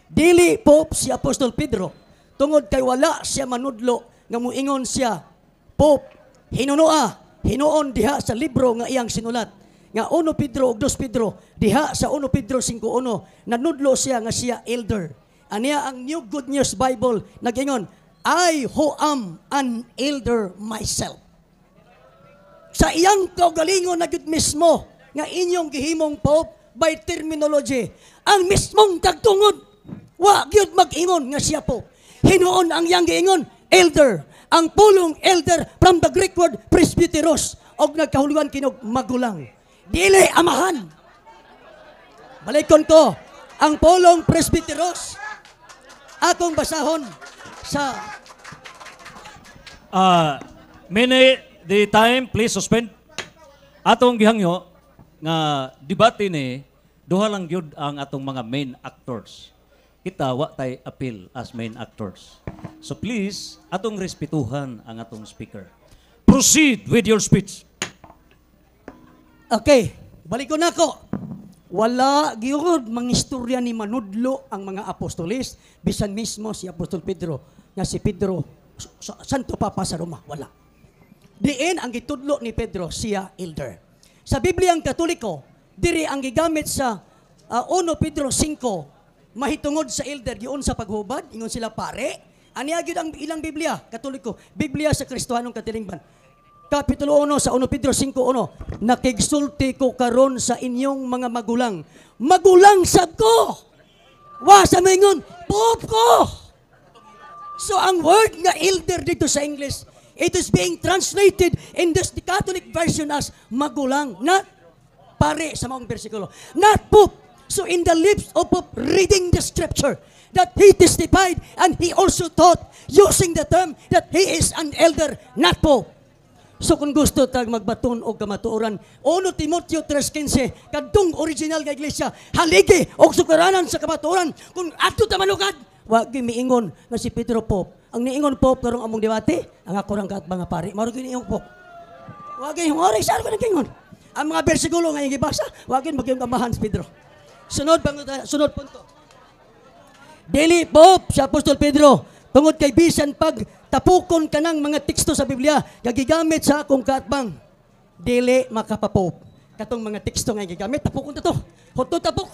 Speaker 4: Dili Pope si Apostol Pedro. Tungod kay wala siya manudlo nga muingon siya Pope hinuon diha sa libro nga iyang sinulat. Nga 1 Pedro ug 2 Pedro, diha sa 1 Pedro 5:1, nanudlo siya nga siya elder. Aniya ang New Good News Bible nagingon, I who am an elder myself. Sa iyang kaugalingon na gyud mismo nga inyong gihimong Pope by terminology, ang mismong tagtungod wa gyud mag-ingon nga siya Pope. Hinuon ang iyang giingon elder. Ang pulong elder from the Greek word presbyteros og nagkahulugan kinog magulang. Dili amahan. Balikon ko, ang pulong presbyteros atong basahon sa
Speaker 1: Many the time, please suspend. Atong gihangyo nga debate ni duha lang gyud ang atong mga main actors. Kita wa tay appeal as main actors. So please, atong respetuhan ang atong speaker. Proceed with your speech.
Speaker 4: okay, balik ko na ko. Wala gyud mangistorya ni manudlo ang mga apostoles bisan mismo si Apostol Pedro nga si Pedro Santo Papa sa Roma. Wala. Diin ang gitudlo ni Pedro siya elder. Sa Bibliang Katoliko, diri ang gigamit sa 1 Pedro 5 mahitungod sa elder giun sa paghubad, ingon sila pare. Ani gyud ang ilang Biblia, Katoliko, Biblia sa Kristohanong Katilingban. Kapitulo 1 sa 1 Pedro 5:1, nakigsulti ko karon sa inyong mga magulang. Magulang sab ko. Wa sa mingon, Pope ko. So ang word nga elder dito sa English, it is being translated in this the Catholic version as magulang, not pare sa maong bersikulo, not Pope. So in the lips of Pope reading the scripture, that he testified and he also taught using the term that he is an elder, not Pope. So kung gusto tag magbaton o kamatuoran, 1 Timoteo 3:15, kadtong original nga iglesia, haligi og sukaranan sa kamatuoran. Kung adto ta manugad, wa gyud miingon nga si Pedro Pope. Ang niingon Pope karong among debate, ang ako rang kat mga pari, maro gyud niingon Pope. Wa gyud ngori sa ko ngingon. Ang mga bersikulo nga gibasa, wa gyud magyong kamahan si Pedro. Sunod punto. Dili Pope sa Apostol Pedro tungod kay bisan pag tapukon ka ng mga teksto sa Biblia gagigamit sa akong kaatbang. Dili makapapop. Katong mga teksto nga gigamit tapukon ta to. Huto tapok.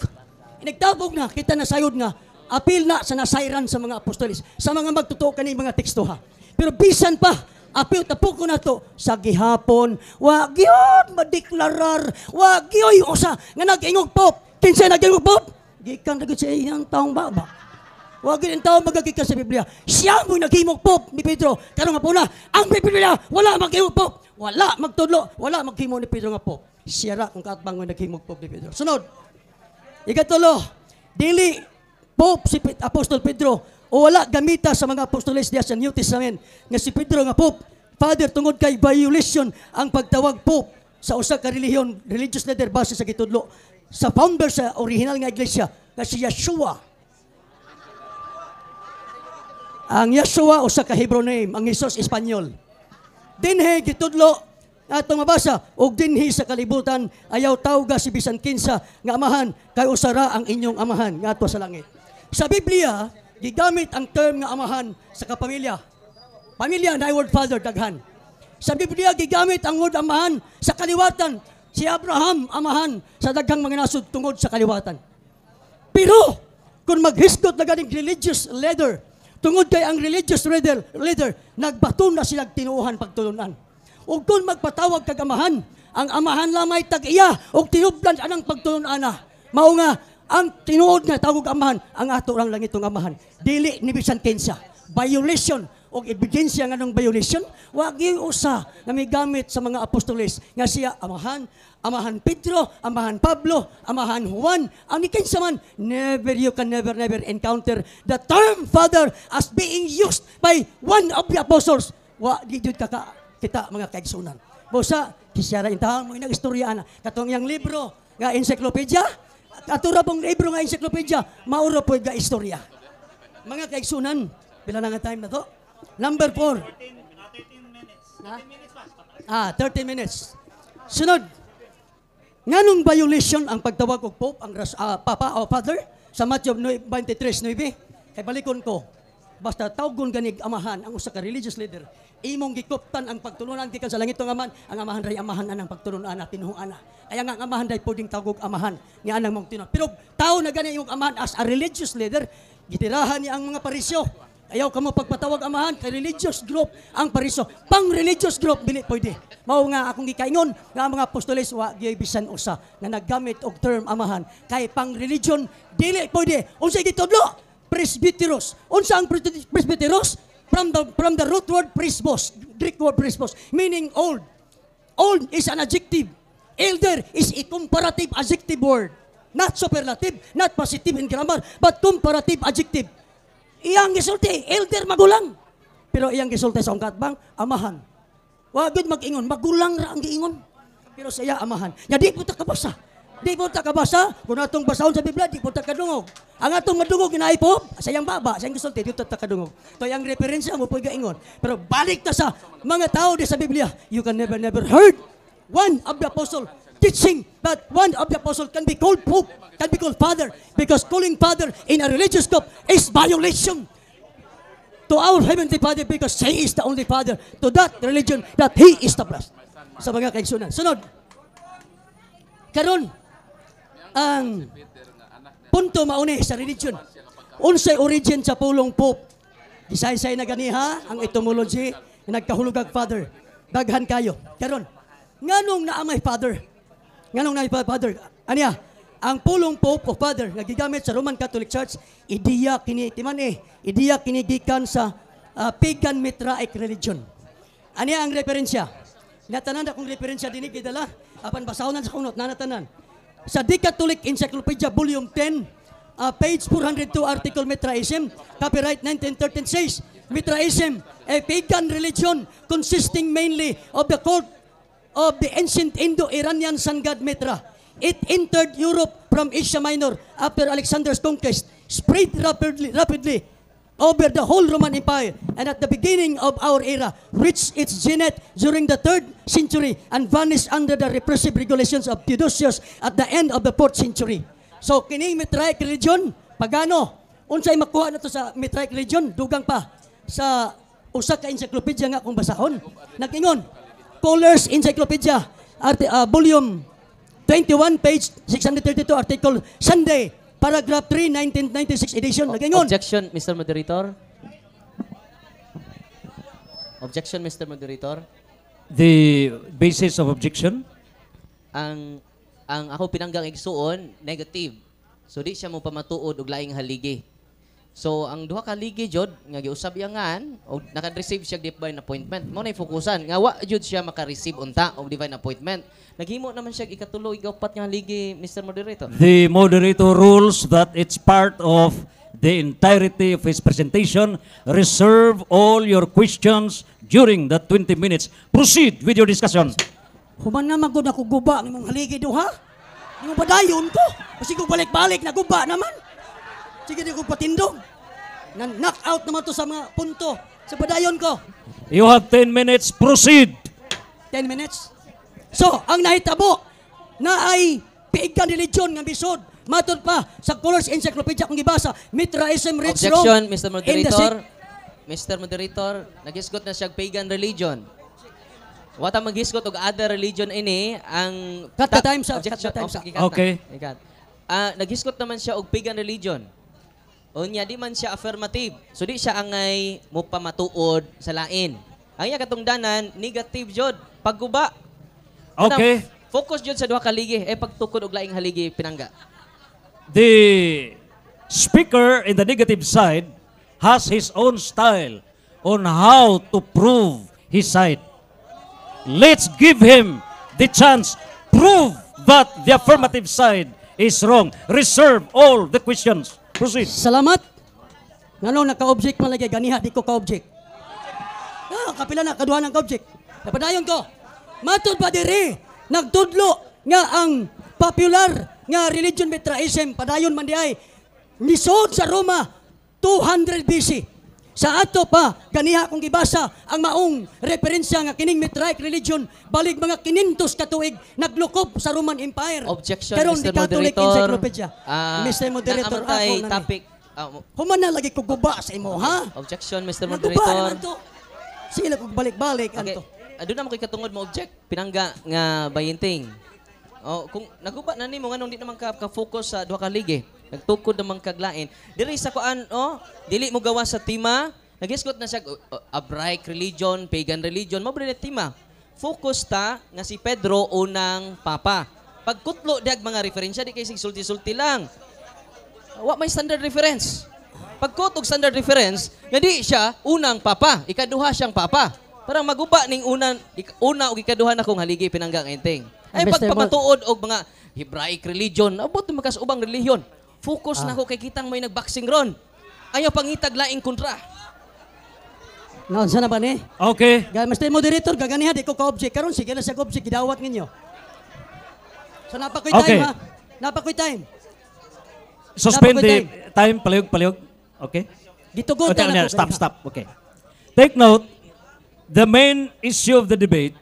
Speaker 4: Nagtabog na kita na sayod nga apil na sa nasayran sa mga apostolis sa mga magtotoo kani mga teksto ha. Pero bisan pa apil tapukon na to sa gihapon wa gyud madeklarar wa gyoy usa nga nag-ingog Pope. Kinsa nag-ingog Pope? Gikan na gyud sa iyang taong baba. Wa gyud ang taong magagikan sa Biblia. Siya mo naghimog Pope ni Pedro. Karon nga po na ang Biblia wala maghimog Pope. Wala magtudlo, wala maghimo ni Pedro nga Pope. Siya ra kung kaatbang nga naghimog Pope ni Pedro. Sunod. Ikatulo, dili Pope si Apostol Pedro o wala gamita sa mga apostoles diya sa New Testament nga si Pedro nga Pope. Father, tungod kay violation ang pagtawag Pope sa usa ka relihiyon, religious leader base sa gitudlo sa founder sa original nga iglesia nga si Yeshua. Ang Yeshua usa ka Hebrew name, ang Jesus Espanyol. Dinhi gitudlo atong mabasa og dinhi sa kalibutan ayaw tawga si bisan kinsa nga amahan kay usara ang inyong amahan ngadto sa langit. Sa Biblia gigamit ang term nga amahan sa kapamilya. Pamilya na word father daghan. Sa Biblia gigamit ang word amahan sa kaliwatan. Si Abraham amahan sa daghang mga nasud tungod sa kaliwatan. Pero kung maghisgot na ganing religious leader tungod kay ang religious leader nagbaton na sila tinuuhan pagtulunan. Ug kung magpatawag kag amahan, ang amahan lamay tag-iya ug tinubdan anang pagtulunan na. Mao nga ang tinuod nga tawag amahan, ang ato lang itong amahan. Dili ni bisan kinsa. Violation o ebidensya nga ng violation, wag yung usa na may gamit sa mga apostoles nga siya amahan, amahan Pedro, amahan Pablo, amahan Juan, ang ni kinsa man, you can never encounter the term father as being used by one of the apostles. Wa di jud kita mga kaigsunan. Bosa, kisara intahang mo inagistorya na. Katong yang libro nga encyclopedia, atura pong libro nga encyclopedia, mauro po nga istorya. Mga kaigsunan, pila na nga time na to? Number 4. 13 minutes. Sunod. Nganong violation ang pagtawag og Pope, ang Papa o Father? Sa Matthew 23:9. Kay balikon ko, basta tawgon ganig amahan ang usa ka religious leader, imong gikuptan ang pagtulunan gikan sa langit ng amahan, ang amahan ray amahan anang pagtulunan na tinuhuan na. Kaya nga ang amahan ray pwedeng tawag amahan ni anang mong tinuhuan. Pero tao na gani imong amahan as a religious leader, gitirahan niya ang mga parisyo. Ayaw ka mo pagpatawag amahan kay religious group ang parisyo. Pang religious group dili pwede. Mao nga akong gikaingon nga ang mga apostoles wa gyud bisan usa nga naggamit og term amahan kay pang religion dili pwede. Unsa gitudlo? Presbyteros. Unsa ang presbyteros? From the root word presbos, Greek word presbos, meaning old. Old is an adjective. Elder is a comparative adjective word. Not superlative, not positive in grammar, but comparative adjective. Iyang gisulti, elder magulang. Pero iyang gisulti sa ungkatbang, amahan. Wagod mag-ingon, magulang ra ang giingon. Pero sa iya amahan. Ya di po ta kabasa. Di po ta kabasa, kung atong basahon sa Biblia, di po ta kadungog. Ang atong madungog ginaay po, sa iyang baba, sa iyang gisulti, di po ta kadungog. To yang referensya mo po gaingon. Pero balik ta sa mga tao di sa Biblia, you can never heard one of the apostle teaching that one of the apostle can be called Pope, can be called Father, because calling Father in a religious group is violation to our Heavenly Father because He is the only Father to that religion that He established. Sa mga kaigsunan. Sunod. Karon, ang punto mauni sa religion. Unsay origin sa pulong Pope? Disay-say na ganiha ang etymology na nagkahulog Father. Daghan kayo. Karon, nganong naamay Father? Nganong naamay Father? Aniya, ang pulong Pope o Father nga gigamit sa Roman Catholic Church, ideya kini ideya kini gikan sa pagan Mitraic religion. Aniya ang referensya. Natanan akong referensya dinhi gidala apan basahon sa kunot nanatanan. Sa The Catholic Encyclopedia Volume 10, page 402, article Mitraism, copyright 1913 says, Mitraism, a pagan religion consisting mainly of the cult of the ancient Indo-Iranian sun god Mitra. It entered Europe from Asia Minor after Alexander's conquest, spread rapidly over the whole Roman Empire, and at the beginning of our era, reached its zenith during the 3rd century and vanished under the repressive regulations of Theodosius at the end of the 4th century. So kining Mitraic religion pagano unsay makuha na to sa Mitraic religion dugang pa sa usa ka encyclopedia nga akong basahon. Nag-ingon Kohler's Encyclopedia volume 21 page 632 article Sunday paragraph 3 1996 edition. Nag-ingon
Speaker 2: Objection, Mr. Moderator. Objection, Mr. Moderator.
Speaker 1: The basis of objection?
Speaker 2: Ang ako pinanggang igsuon negative. So di siya mo pamatuod og laing haligi. So ang duha ka haligi jud nga giusab yangan og naka-receive siya divine appointment. Mao nay fokusan nga wa jud siya maka-receive unta og divine appointment. Naghimo naman siya ikatulo igaupat nga haligi, Mr. Moderator.
Speaker 1: The moderator rules that it's part of the entirety of his presentation. Reserve all your questions during the 20 minutes. Proceed with your discussion.
Speaker 4: human naman ko na guba ng mong haligi duha. Yung padayon ko. Kasi ko balik-balik na guba naman. Sige di ko patindog. Na-knock out naman to sa mga punto sa padayon ko.
Speaker 1: You have 10 minutes. Proceed.
Speaker 4: 10 minutes. So, ang nahitabo na ay piigan religion nga bisod. Matod pa sa Kohler's Encyclopedia kung gibasa, Mitraism reached
Speaker 2: Objection,
Speaker 4: Rome
Speaker 2: Mr.
Speaker 4: in the
Speaker 2: Moderator. Mr. Moderator, nagisgot na siya pagan religion. Wata magisgot og other religion ini ang
Speaker 4: Cut the time, sir.
Speaker 2: Objection.
Speaker 4: Cut the time, sir.
Speaker 1: Okay.
Speaker 2: Nagisgot naman siya og pagan religion. Unya di man siya affirmative. So di siya angay mo pamatuod sa lain. Ang iya katungdanan negative jud pagguba.
Speaker 1: Okay.
Speaker 2: Focus jud sa duha ka haligi pagtukod og laing haligi pinangga.
Speaker 1: The speaker in the negative side has his own style on how to prove his side. Let's give him the chance. Prove that the affirmative side is wrong. Reserve all the questions. Proceed.
Speaker 4: Salamat. Ngano naka-object man lagi ganiha di ko ka-object. Kapila na kaduha ng ka-object. Napadayon ko. Matud pa diri nagtudlo nga ang popular nga religion Mitraism padayon man di ay nisod sa Roma 200 BC. Sa ato pa ganiha kung gibasa ang maong referensya nga kining Mitraic religion balig mga 500 ka tuig naglukob sa Roman Empire.
Speaker 2: Objection,
Speaker 4: Karon
Speaker 2: Mr.
Speaker 4: di Catholic
Speaker 2: Moderator.
Speaker 4: Encyclopedia. Mr. Moderator,
Speaker 2: naamantay
Speaker 4: ako na
Speaker 2: topic.
Speaker 4: Human na lagi ko guba sa imo, ha?
Speaker 2: Objection, Mr.
Speaker 4: Naguba
Speaker 2: Moderator.
Speaker 4: naman to. Sila kong balik-balik.
Speaker 2: Okay.
Speaker 4: Anto.
Speaker 2: Doon naman ko'y katungod mo object. Pinangga nga bayinting. Kung naguba na nimo nganong di naman ka-focus sa duha ka ligi. Nagtukod naman kaglain. Diri sa kuan, dili mo gawa sa tima. Nagisgot na siya Abrahamic religion, pagan religion, mabre na tima. Focus ta nga si Pedro unang papa. Pagkutlo diag mga referensya di kay sig sulti-sulti lang. Wa may standard reference. Pagkutog standard reference, nga di siya unang papa, ikaduha siyang papa. Parang maguba ning una ug ikaduha na kong haligi pinanggang enteng. Ay
Speaker 4: Mr.
Speaker 2: pagpamatuod og mga Hebraic religion, abot makas ubang relihiyon. Focus na ko kay kitang may nagboxing ron. Ayaw pangitag laing kontra.
Speaker 4: Naon sana ba ni?
Speaker 1: Okay.
Speaker 4: Mr. Moderator, gaganiha di ko ka-object. Karon sige na sa object gidawat ninyo. So napakoy
Speaker 1: Okay.
Speaker 4: time ha. Napakoy time.
Speaker 1: Suspend
Speaker 4: Dapat
Speaker 1: the
Speaker 4: ko
Speaker 1: time. Palihog. Okay.
Speaker 4: Gitugod
Speaker 1: Okay,
Speaker 4: na ako.
Speaker 1: stop. Okay. Take note, the main issue of the debate,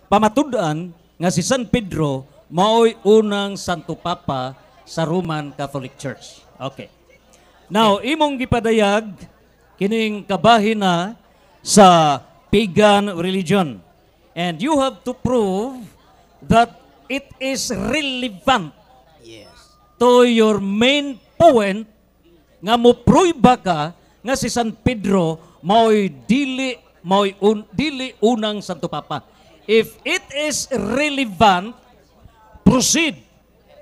Speaker 1: pamatudan nga si San Pedro mao'y unang Santo Papa sa Roman Catholic Church. Okay. Now, imong gipadayag kining kabahin na sa pagan religion. And you have to prove that it is relevant to your main point nga mo pruiba ka nga si San Pedro mao'y dili unang Santo Papa. If it is relevant, proceed.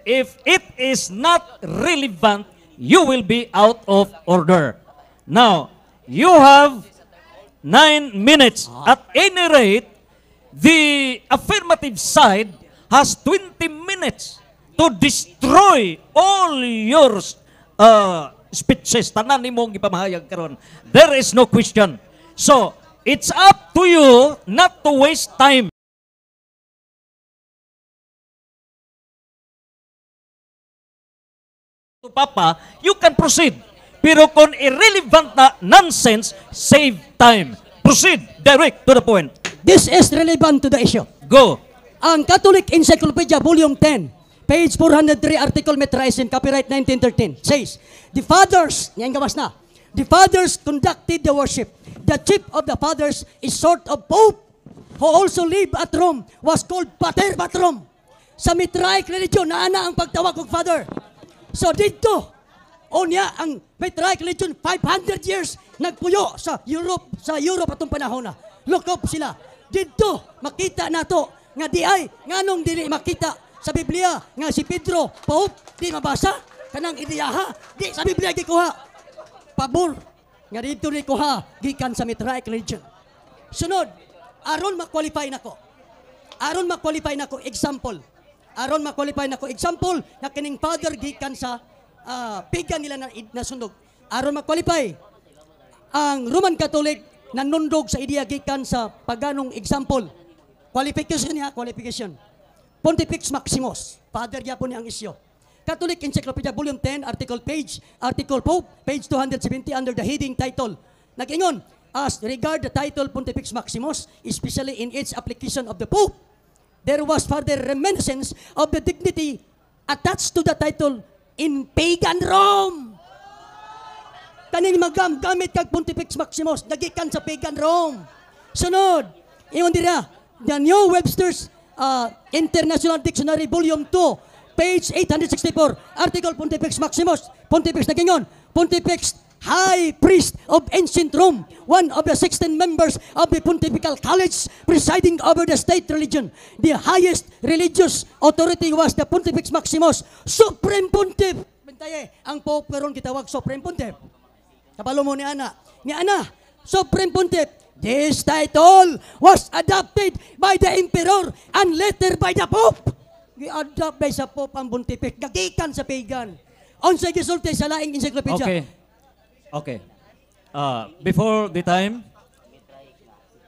Speaker 1: If it is not relevant, you will be out of order. Now, you have 9 minutes. At any rate, the affirmative side has 20 minutes to destroy all your speeches. Tanan nimong gipamahayag karon. There is no question. So, it's up to you not to waste time. To Papa, you can proceed. Pero kung irrelevant na nonsense, save time. Proceed direct to the point.
Speaker 4: This is relevant to the issue.
Speaker 1: Go.
Speaker 4: Ang Catholic Encyclopedia Volume 10, Page 403, Article Metraisen, copyright 1913, says, the fathers, yan gawas na, the fathers conducted the worship. The chief of the fathers is sort of pope, who also lived at Rome, was called Pater Patrum. Sa Mitraic religion, naana ang pagtawag kong father. So dito, unya ang Mitraic religion, 500 years nagpuyo sa Europe atong panahon na. Look up sila. Dito, makita nato nga di ay, nganong dili makita sa Biblia nga si Pedro, Pope, di mabasa, kanang ideyaha, di sa Biblia gikuha. Pabor, nga dito ni kuha, gikan sa Mitraic religion. Sunod, aron ma-qualify nako. Example. Aron ma-qualify nako. Example, na kining father gikan sa pagan nila na sundog. Aron ma-qualify, ang Roman Catholic nanundog sa ideya gikan sa paganong example. Qualification. Pontifex Maximus, father yapon ni ang isyo. Catholic Encyclopedia Volume 10, Article Pope, page 270 under the heading title. Nag-ingon, as regard the title Pontifex Maximus, especially in its application of the Pope, there was further reminiscence of the dignity attached to the title in pagan Rome. Kaning magamit kag Pontifex Maximus, nagikan sa pagan Rome. Sunod, ingon dira, the New Webster's International Dictionary Volume 2, page 864, Article Pontifex Maximus, Pontifex nagingon, Pontifex High Priest of Ancient Rome, one of the 16 members of the Pontifical College presiding over the state religion. The highest religious authority was the Pontifex Maximus, Supreme Pontiff. Bantaye, ang Pope karon gitawag Supreme Pontiff. Kabalo mo ni Ana. Supreme Pontiff. This title was adopted by the Emperor and later by the Pope. Gi-adopt by sa Pope ang Pontifex. Gagikan sa pagan. Unsay gisulti sa laing encyclopedia.
Speaker 1: Okay. Before the time,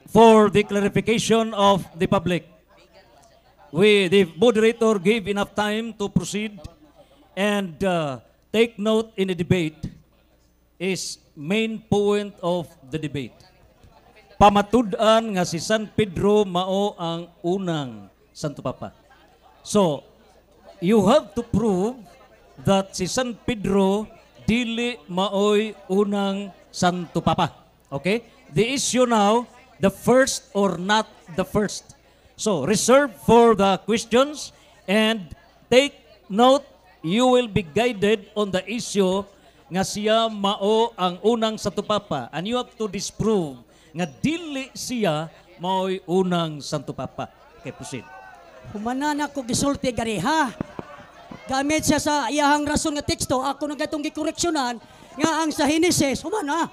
Speaker 1: for the clarification of the public, the moderator gave enough time to proceed and take note in the debate is main point of the debate. Pamatud-an nga si San Pedro mao ang unang Santo Papa. So, you have to prove that si San Pedro dili maoy unang Santo Papa. Okay? The issue now, the first or not the first. So, reserve for the questions and take note, you will be guided on the issue nga siya mao ang unang Santo Papa and you have to disprove nga dili siya mao'y unang Santo Papa. Okay, proceed.
Speaker 4: Humanan ako gisulti gari ha. Gamit siya sa iyahang rason nga teksto, ako na gatong gikoreksyonan nga ang sa Henesis, humana.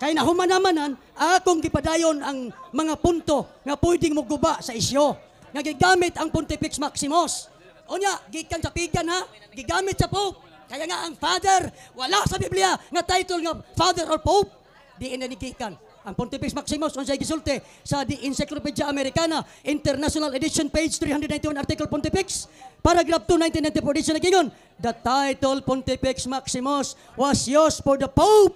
Speaker 4: Kaya na humanamanan, akong gipadayon ang mga punto nga pwedeng moguba sa isyo. Nga gigamit ang Pontifex Maximus. O nya, gikan sa pigan ha, gigamit sa Pope. Kaya nga ang Father, wala sa Biblia nga title nga Father or Pope. Di inanigikan. Ang Pontifex Maximus, unsay gisulti sa The Encyclopedia Americana, International Edition, page 391, Article Pontifex, paragraph 2, 1994 edition, nagingon, the title Pontifex Maximus was used for the Pope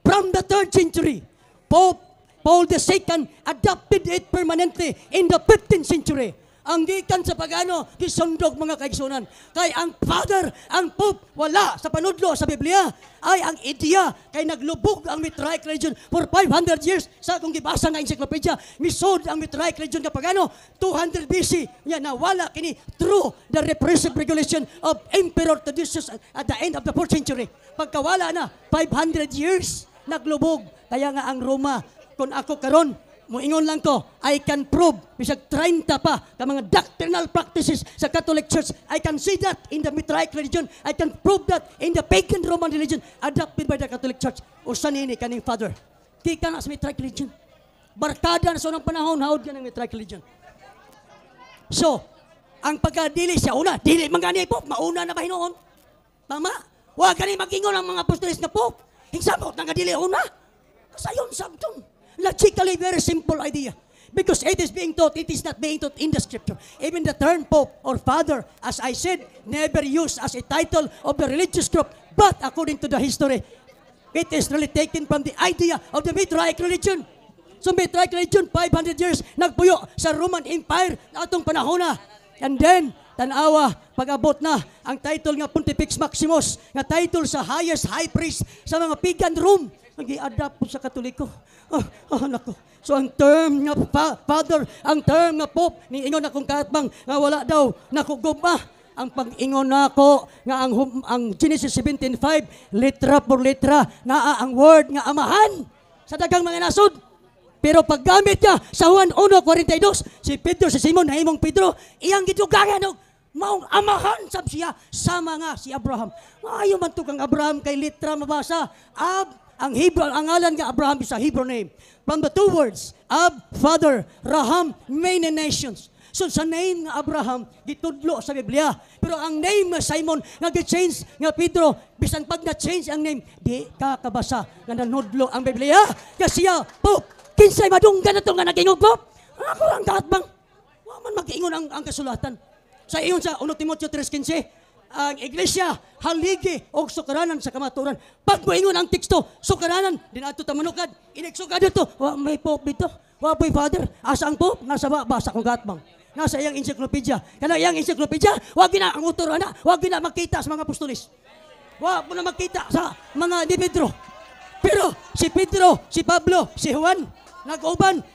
Speaker 4: from the 3rd century. Pope Paul II adopted it permanently in the 15th century. Ang gikan sa pagano, gisundog mga kaigsunan. Kay ang Father, ang Pope, wala sa panudlo sa Biblia. Ay ang ideya, kay naglubog ang Mitraic religion for 500 years. Sa akong gibasa nga encyclopedia, misod ang Mitraic religion na pagano, 200 BC, yan nawala kini through the repressive regulation of Emperor Theodosius at the end of the 4th century. Pagkawala na, 500 years, naglubog. Kaya nga ang Roma, kung ako karon, muingon lang ko, I can prove, bisag 30 pa, ka mga doctrinal practices sa Catholic Church, I can see that in the Mitraic religion, I can prove that in the pagan Roman religion, adopted by the Catholic Church. Usan ini kaning Father. Di ka na sa Mitraic religion. Barkada na sa unang panahon, haod ka ng Mitraic religion. So, ang pagkadili siya, una, dili mangani Pope, mauna na ba hinoon? Tama? Huwag ka ni mag-ingon ang mga apostolis na Pope. Hingsabot, nangadili una. Kasayon, sabton. Logically, very simple idea. Because it is being taught, it is not being taught in the scripture. Even the term Pope or Father, as I said, never used as a title of the religious group. But according to the history, it is really taken from the idea of the Mitraic religion. So Mitraic religion, 500 years, nagpuyo sa Roman Empire na atong panahon na. And then, Tanawa, pag-abot na ang title nga Pontifex Maximus, nga title sa highest high priest sa mga pagan Rome, nag-i-adapt po sa Katoliko. Nako. So ang term nga father, ang term nga pope, ni ingon akong katbang nga wala daw nakuguma. Ang pag-ingon nako nga ang Genesis 17:5, letra por letra, naa ang word nga amahan sa dagang mga nasod. Pero paggamit niya sa Juan 1:42, si Pedro, si Simon, naimong Pedro, iyang gitugangan og maong amahan sab siya sama nga si Abraham. Maayo man to kang Abraham kay litra mabasa. Ab, ang Hebrew, ang ngalan nga Abraham is a Hebrew name. From the two words, Ab, father, Raham, many nations. So sa name nga Abraham, gitudlo sa Biblia. Pero ang name nga Simon, nga gi-change nga Pedro, bisan pag na-change ang name, di ka kabasa nga nanudlo ang Biblia. Kasi Pope, kinsay madunggan na ito nga nag-ingog Pope? Ako lang katbang. Wa man mag-ingon ang kasulatan. Sa iyon sa 1 Timoteo 3:15, ang iglesia haligi og sukaranan sa kamaturan. Pag moingon ang teksto, sukaranan din ato ta manukad. Ineksugad dito, wa may Pope dito. Wa may father. Asa ang Pope? Nasa basa kong katbang. Nasa iyang encyclopedia. Kana iyang encyclopedia, wag gina ang author ana, wag gina makita sa mga apostolis. Wag mo na makita sa mga ni Pedro. Pero si Pedro, si Pablo, si Juan, nag-uban.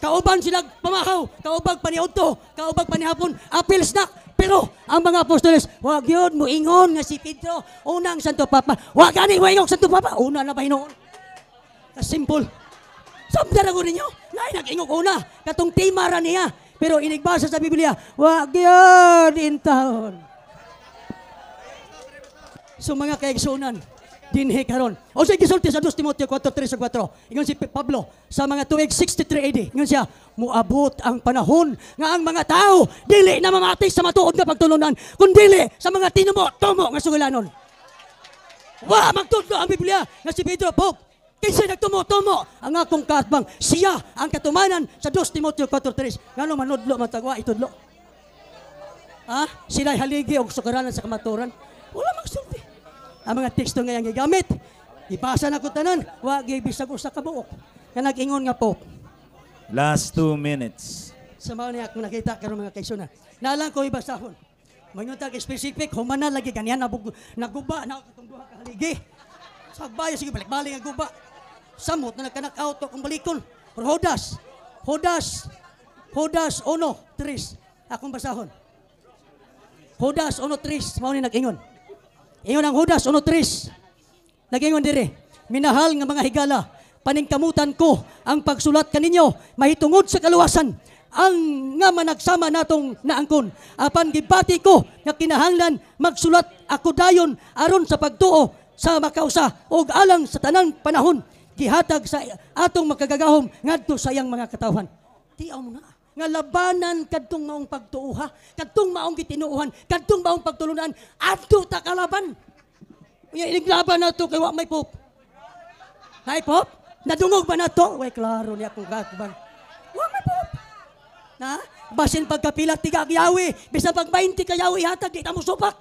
Speaker 4: Kauban sila pamahaw, kaubag paniudto, kaubag panihapon, apil snack. Pero ang mga apostoles, wag yun mo ingon nga si Pedro, unang Santo Papa. Wag ani mo ingon Santo Papa, una na ba hinoon? Simple. Sabda ko ninyo, na nag-ingog una, katong timara niya. Pero inigbasa sa Biblia, wag yun intahon. So mga kaigsunan, dinhi karon. O sa gisulti sa 2 Timoteo 4:3-4. Ingon si Pablo sa mga tuig 63 AD. Ingon siya, muabot ang panahon nga ang mga tao dili na mamati sa matuod nga pagtulunan, kundi sa mga tinumo-tumo nga sugalanon. Wa magtudlo ang Biblia nga si Pedro Pope. Kinsa nagtumo-tumo ang akong katbang, siya ang katumanan sa 2 Timoteo 4:3. Ngano manudlo matagwa itudlo? Sila'y haligi og sukaranan sa kamaturan. Wala magsulti. Ang mga teksto nga yang gigamit, ipasa na ko tanan, wag bisag usa ka buok. Nga nag-ingon nga Pope.
Speaker 3: Last 2 minutes.
Speaker 4: Sa mga niya kung nakita karon mga kaigsunan. Nalang ko ibasahon. Mayroon tag specific, humana lagi ganyan naguba na katong duha ka haligi. Sagbayo sige balik-balik nga guba. Samot na nagkanak-out kung balikon. Or Judas 1:3. Akong basahon. Judas 1:3 mao ni nag-ingon. Ingon ang Judas 1:3. Nag-ingon dire, minahal nga mga higala, paningkamutan ko ang pagsulat kaninyo mahitungod sa kaluwasan ang nga managsama natong naangkon. Apan gibati ko nga kinahanglan magsulat ako dayon aron sa pagtuo sa makausa ug alang sa tanang panahon gihatag sa atong makagagahom ngadto sa iyang mga katawhan. Tiaw mo na nga labanan kadtong maong pagtuuha, kadtong maong gitinuuhan, kadtong maong pagtulunan, adto ta kalaban. Iniglaban na to kay wa may Pope. Hay Pope? Nadungog ba na to? Way klaro niya kung katbang. Wa may Pope. Na? Basin pagkapila tiga yawi, bisan pag 20 ka yawi hatag di ta mo supak.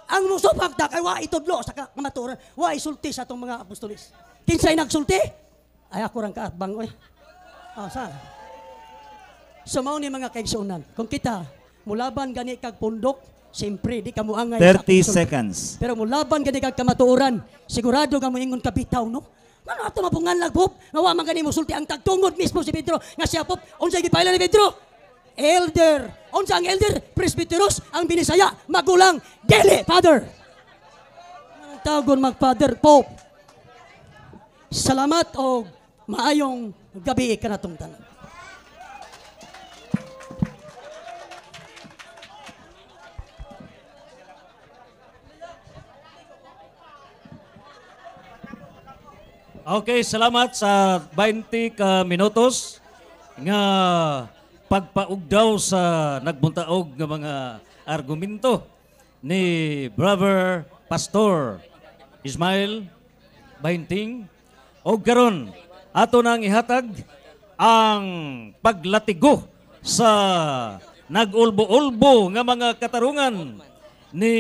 Speaker 4: Ang musupak ta kay wa itudlo sa kamaturan, wa isulti sa atong mga apostolis. Kinsay nagsulti? Ay ako rang katbang oy. Saan? So mao ni mga kaigsunan. Kung kita mulaban gani kag pundok, siyempre di ka moangay.
Speaker 3: 30 seconds.
Speaker 4: Pero mulaban gani kag kamatuoran, sigurado nga moingon ka bitaw no. Ngano ato mapungan lag Pope, nga wa man gani mosulti ang tagtungod mismo si Pedro, nga siya Pope, unsay gipailan ni Pedro? Elder. Unsa ang elder? Presbyteros, ang binisaya, magulang, dili father. Ang tawgon mag-father Pope. Salamat o maayong gabi kanatong tanan.
Speaker 1: Okay, salamat sa 20 ka minutos nga pagpaugdaw sa nagbuntaog nga mga argumento ni Brother Pastor Ismael Bahinting. O karon ato nang ihatag ang paglatigo sa nag-ulbo-ulbo nga mga katarungan ni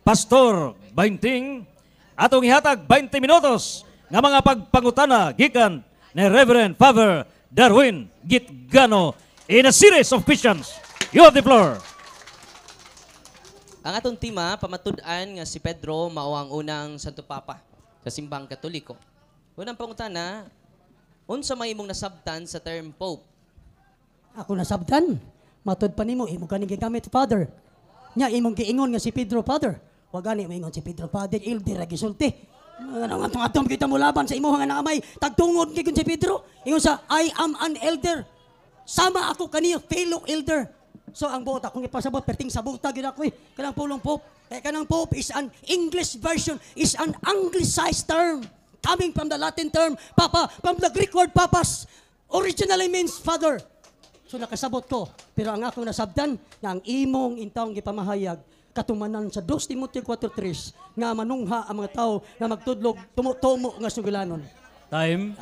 Speaker 1: Pastor Bahinting. Atong ihatag 20 minutos nga mga pagpangutana gikan ni Reverend Father Darwin Gitgano in a series of questions. You have the floor.
Speaker 2: Ang atong tema, pamatud-an nga si Pedro mao ang unang Santo Papa sa simbang Katoliko. Unang pangutana, unsa may imong nasabtan sa term Pope?
Speaker 4: Ako nasabtan. Matod pa nimo, imo kaning gigamit, Father. Nya, imong giingon nga si Pedro, Father. Huwag gani mo ingon si Pedro, Father, ildi ra gisulti. Ano nga atong kita mo laban sa imo nga naamay. Tagtungod kay si Pedro. Ingon sa, I am an elder. Sama ako kaniya, fellow elder. So ang buot akong ipasabot, perting sabuta gid ako kanang pulong Pope. Kanang Pope is an English version, is an anglicized term. Coming from the Latin term, Papa, from the Greek word papas. Originally means father. So nakasabot ko. Pero ang akong nasabdan, nga ang imong intawong gipamahayag, katumanan sa 2 Timoteo 4:3, nga manungha ang mga tao na magtudlog, tumutumo nga sugalanon.
Speaker 1: Time.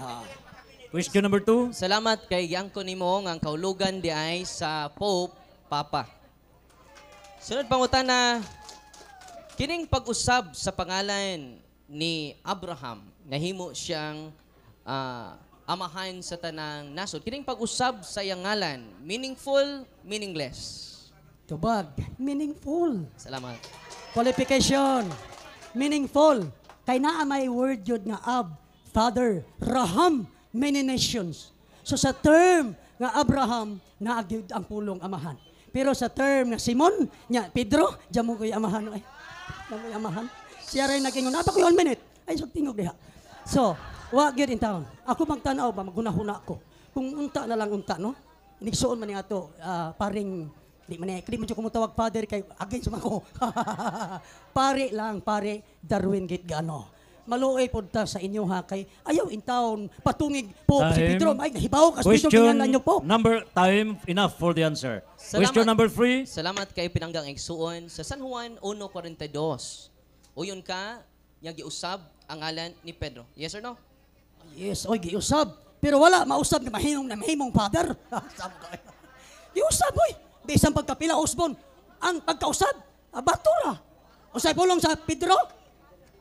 Speaker 1: Question number 2.
Speaker 2: Salamat kay giangko nimo nga ang kaulugan di ay sa Pope Papa. Sunod pangutana, kining pag-usab sa pangalan ni Abraham, nahimo siyang amahan sa tanang nasod. Kining pag-usab sa iyang ngalan, meaningful, meaningless?
Speaker 4: Tubag, meaningful.
Speaker 2: Salamat.
Speaker 4: Qualification, meaningful. Kay naa may word yun nga Ab, Father, Raham, many nations. So sa term nga Abraham, naagyud ang pulong amahan. Pero sa term nga Simon, nya Pedro, diyan mo ko'y amahan. Ay, diyan mo amahan. Siya rin nag-ingon, ko 1 minute. Ay, so tingog diha. So, wag yun in town. Ako magtanaw ba, magunahuna ako. Kung unta na lang unta, no? Nigsuon man nga to, paring, di man siya kumutawag father kay against ko. Pare lang, pare, Darwin Gate Gano. Maluoy pod ta sa inyo ha kay ayaw in town patungig po si Pedro ay nahibaw kas Pedro kinahanglan niyo po.
Speaker 1: Time enough for the answer.
Speaker 2: Salamat.
Speaker 1: Question number 3.
Speaker 2: Salamat kay pinanggang igsuon sa San Juan 1:42. Uyon ka nga giusab ang ngalan ni Pedro. Yes or no?
Speaker 4: Yes, oy giusab. Pero wala mausab nga mahimong father. Giusab oy. Bisan pagkapila usbon ang pagkausab batura. Usay pulong sa Pedro.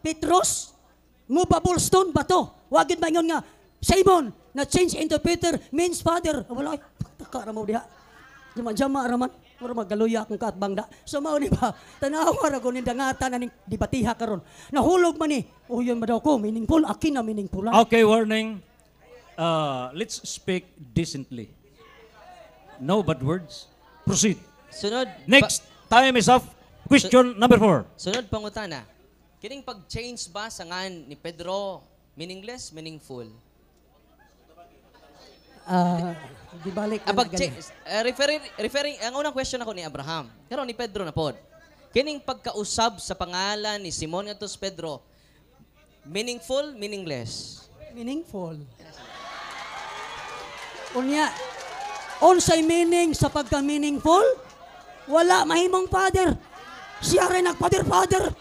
Speaker 4: Petros movable stone bato. Wagid maingon nga Simon na change into Peter means father. Wala ay taka ra mo diha. Jama raman. Mura magaluya akong kaatbangda. So mao ni ba? Tanawa ra ko ni dangatan na dibatiha karon. Nahulog man ni. Uyon ba daw ko meaningful akin na meaningful.
Speaker 1: Okay, warning. Let's speak decently. No bad words. Proceed.
Speaker 2: Sunod.
Speaker 1: Next. Time is up. Question number 4.
Speaker 2: Sunod pangutana. Kining pag-change ba sa ngan ni Pedro meaningless, meaningful?
Speaker 4: Di balik.
Speaker 2: Referring, ang unang question ako ni Abraham. Pero ni Pedro na pod. Kining pagkausab sa pangalan ni Simon atos Pedro, meaningful, meaningless?
Speaker 4: Meaningful. Unya, unsay meaning sa pagka-meaningful? Wala mahimong father. Siya rin nag-father.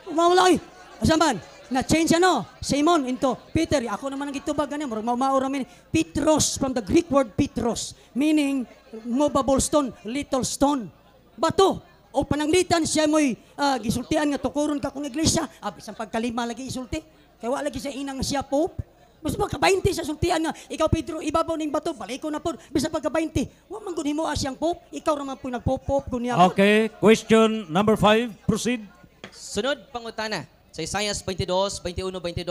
Speaker 4: Umawala ay. Asaman, na-change ano? Simon into Peter. Ako naman ang gitubag ganyan. Maura meaning. Petros, from the Greek word Petros. Meaning, movable stone, little stone. Bato. O pananglitan siya mo'y gisultian nga tukuron ka kung iglesia. Isang pagkalima lagi isulti. Kaya wala lagi siya inang siya Pope. Basta pagka-20 sa sultian nga, ikaw Pedro, ibabaw ning bato, balik ko na po. Basta pagka-20, huwag man guni mo siyang Pope. Ikaw naman po nag-Pope, gunya po.
Speaker 1: Okay, question number 5. Proceed.
Speaker 2: Sunod pangutana. Sa Isaiah 22, 21, 22,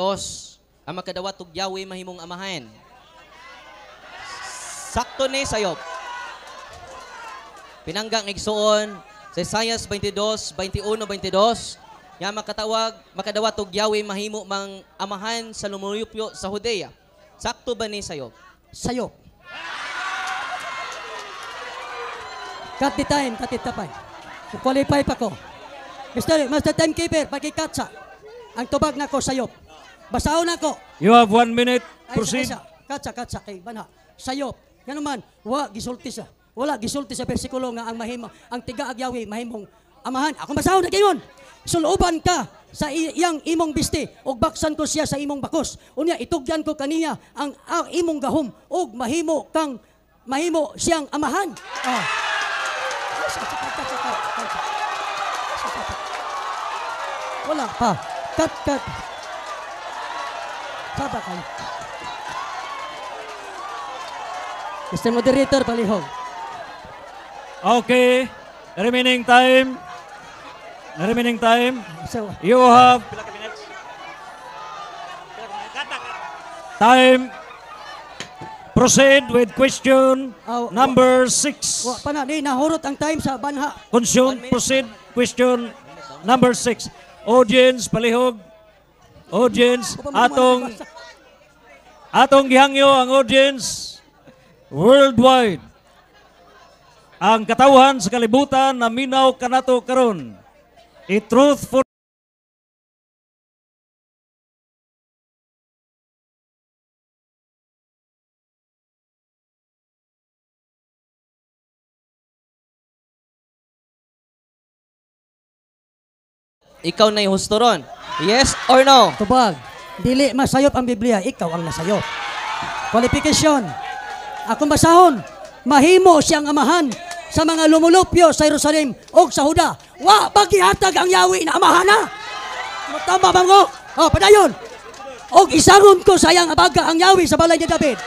Speaker 2: ang makadawat og Yahweh mahimong amahan. Sakto ni sayop. Pinanggang igsuon sa Isaiah 22, 21, 22, nga makadawat og Yahweh mahimo mang amahan sa lumulupyo sa Judea. Sakto ba ni sayop?
Speaker 4: Sayo. Cut the time, cut it tapay. Qualify pa ko. Master Timekeeper, pagkikatsa. Ang tubag na ko sayop. Basahon na ko.
Speaker 1: You have 1 minute. Proceed.
Speaker 4: Katsa, kay banha. Sayop. Yan naman, gisulti siya. Wala, gisulti sa versikulo nga ang mahimong, ang tigaag Yahweh, mahimong amahan. Ako basahon na kayon. Suluban ka sa iyang imong bisti, og baksan ko siya sa imong bakos. Unya, itugyan ko kaniya ang imong gahom, og mahimo siyang amahan. Wala pa. Cut. Saba kayo. Mr. Moderator, palihog.
Speaker 1: Okay. Remaining time. remaining time,
Speaker 4: So,
Speaker 1: you have time. Proceed with question number 6.
Speaker 4: wa pa na, di nahurot ang time sa banha.
Speaker 1: Consume, proceed, question number 6. Audience, palihog. Audience, atong gihangyo ang audience worldwide. Ang katawhan sa kalibutan na minaw kanato karon. A truthful
Speaker 2: Ikaw na yung husto ron. Yes or no?
Speaker 4: Tubag, dili masayop ang Biblia, ikaw ang nasayop. Qualification. Akong basahon, mahimo siyang amahan sa mga lumulupyo sa Jerusalem o sa Huda. Wa pagihatag ang yawi na amahan na. Matama ba mo? Oh, padayon. Og isangon ko sayang abaga ang yawi sa balay ni David.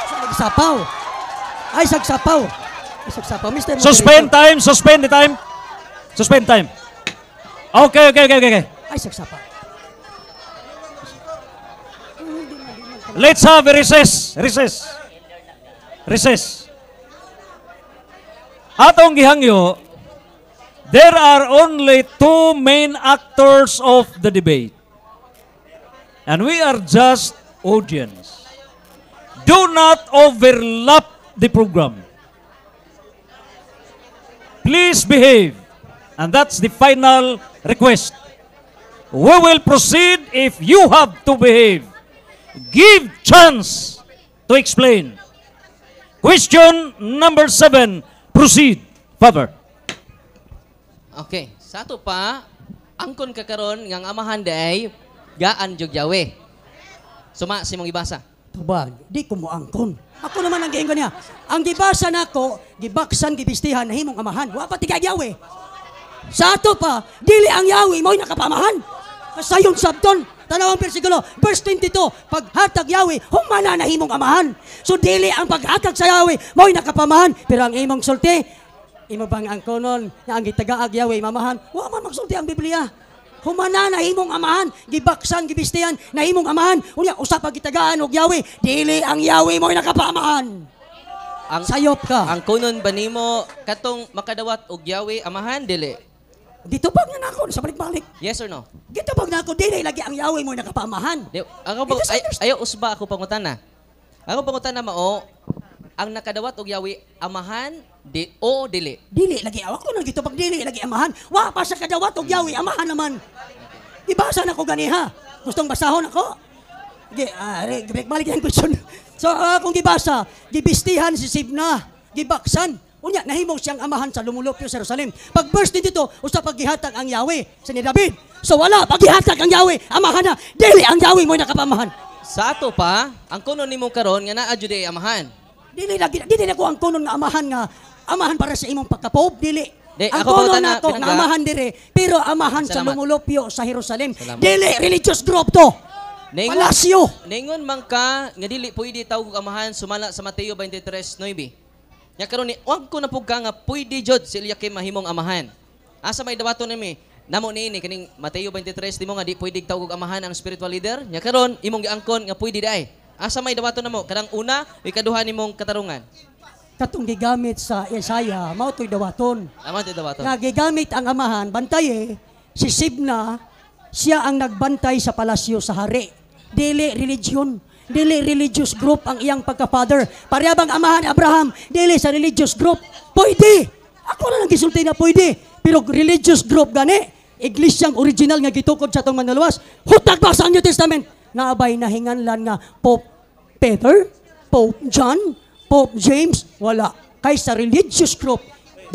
Speaker 4: Sagsapaw. Ay sagsapaw. Ay sagsapaw. Mr.
Speaker 1: suspend time, suspend the time. Suspend time. Okay.
Speaker 4: Ay sagsapaw.
Speaker 1: Let's have a recess. Atong gihangyo, there are only two main actors of the debate. And we are just audience. Do not overlap the program. Please behave. And that's the final request. We will proceed if you have to behave. Give chance to explain. Question number 7. Proceed, Father.
Speaker 2: Okay. Sa ato pa, angkon kakaron ngang amahan day gaan jog Yahweh. Suma si mong ibasa.
Speaker 4: Tubag, di ko mo angkon. Ako naman ang giingon niya. Ang gibasa nako, gibaksan, gibistihan, na himong amahan. Wa pa tigay Yahweh. Sa ato pa, dili ang Yahweh mo'y nakapamahan. Kasayon sabton, tanawang bersikulo, verse 22, paghatag Yahweh, humana na himong amahan. So dili ang paghatag sa Yahweh, mo'y nakapamahan. Pero ang imong sulti, imo bang angkonon na ang gitagaag Yahweh mamahan? Wa man magsulti ang Biblia. Humana na himong amahan, gibaksan, gibistihan, na himong amahan. Unya, usap ang gitagaan og Yahweh, dili ang Yahweh mo'y nakapamahan. Sayop ka.
Speaker 2: Ang kunon ba nimo katong makadawat og Yahweh amahan dili?
Speaker 4: Gitubag na ako sa balik-balik.
Speaker 2: Yes or no?
Speaker 4: Gitubag na ako, dili lagi ang Yahweh mo'y nakapamahan.
Speaker 2: Di, ako pag ayo usba ako pangutana. Ako pangutana mao ang nakadawat og Yahweh amahan di o dili.
Speaker 4: Dili lagi awak ko nang gitubag dili lagi amahan. Wa pa sa kadawat og Yahweh amahan naman. Ibasa na ko ganiha. Gustong basahon ako? Balik yung question. So akong gibasa, gibistihan si Sibna, gibaksan. Unya, nahimo siyang amahan sa lumulupyo sa Jerusalem. Pag verse dito, usa paggihatag ang Yahweh sa ni David. So wala, paggihatag ang Yahweh, amahan na. Dili ang Yahweh mo'y nakapamahan.
Speaker 2: Sa ato pa, ang kunon nimo karon nga naa jud amahan.
Speaker 4: Dili na ko ang kunon nga amahan para sa imong pagkapob, dili. Ang
Speaker 2: ako
Speaker 4: kunon
Speaker 2: pangutana,
Speaker 4: nato nga amahan dire, pero amahan sa
Speaker 2: Salamat.
Speaker 4: lumulupyo sa Jerusalem.
Speaker 2: Salamat.
Speaker 4: Dili religious group to. Palasyo.
Speaker 2: Ningon man ka nga dili pwede tawag og amahan sumala sa Mateo 23:9. Nya karon ni wag ko na pug ka nga pwede jud si Eliakim mahimong amahan. Asa may dawaton nimi? Namo niini kaning Mateo 23 dimo nga di pwede tawag og amahan ang spiritual leader. Nya karon imong giangkon nga pwede daay. Asa may dawaton namo? Kanang una, ikaduha nimong katarungan.
Speaker 4: Katong gigamit sa Isaiah, mao to'y dawaton.
Speaker 2: Amo ti dawaton.
Speaker 4: Nga gigamit ang amahan, bantaye, si Sibna, siya ang nagbantay sa palasyo sa hari. Dili religion, dili religious group ang iyang pagka-father. Parehab ang amahan Abraham, dili sa religious group. Pwede. Ako na lang gisulti na pwede. Pero religious group gani, iglesyang original nga gitukod sa atong manluwas. Hutag ba sa New Testament? Naabay na hinganlan nga Pope Peter, Pope John, Pope James, wala. Kay sa religious group,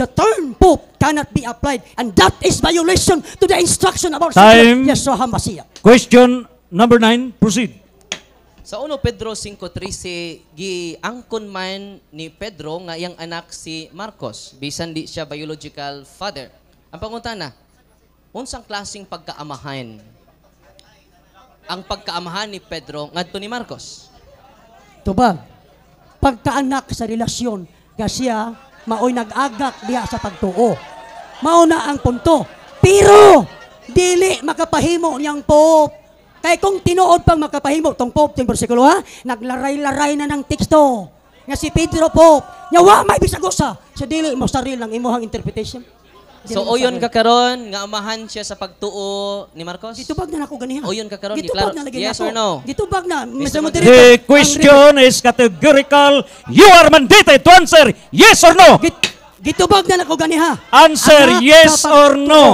Speaker 4: the term Pope cannot be applied. And that is violation to the instruction of our
Speaker 1: Time.
Speaker 4: Savior, Yeshua HaMashiach.
Speaker 1: Question number 9. Proceed.
Speaker 2: Sa 1 Pedro 5:13 giangkon man ni Pedro nga iyang anak si Marcos bisan di siya biological father. Ang pangutana, unsang klaseng pagkaamahan ang pagkaamahan ni Pedro ngadto ni Marcos?
Speaker 4: Tubag, pagkaanak sa relasyon, nga siya maoy nag-agak diha sa pagtuo. Mao na ang punto. Pero, dili makapahimo niyang Pope. Kaya kung tinuod pang makapahimo tong Pope, itong bersikulo ha, naglaray-laray na ng teksto. Nga si Pedro Pope, nga wa may bisagosa. So dili mo saril ng imuhang interpretation. Dili
Speaker 2: So
Speaker 4: mo
Speaker 2: oyon
Speaker 4: saril.
Speaker 2: ka karon nga amahan siya sa pagtuo ni Marcos?
Speaker 4: Gitubag na nako ganiha.
Speaker 2: Oyon ka karon,
Speaker 4: Gitubag
Speaker 2: giklaro-
Speaker 4: na lagi
Speaker 2: yes
Speaker 4: nako.
Speaker 2: or no?
Speaker 4: Gitubag na. Mr.
Speaker 2: Mr.
Speaker 4: Moderator.
Speaker 1: The
Speaker 4: ang
Speaker 1: question is categorical. You are mandated to answer yes or no.
Speaker 4: Gitubag na nako ganiha.
Speaker 1: Answer
Speaker 4: Anak
Speaker 1: yes
Speaker 4: sa
Speaker 1: or
Speaker 4: pagtuo.
Speaker 1: no.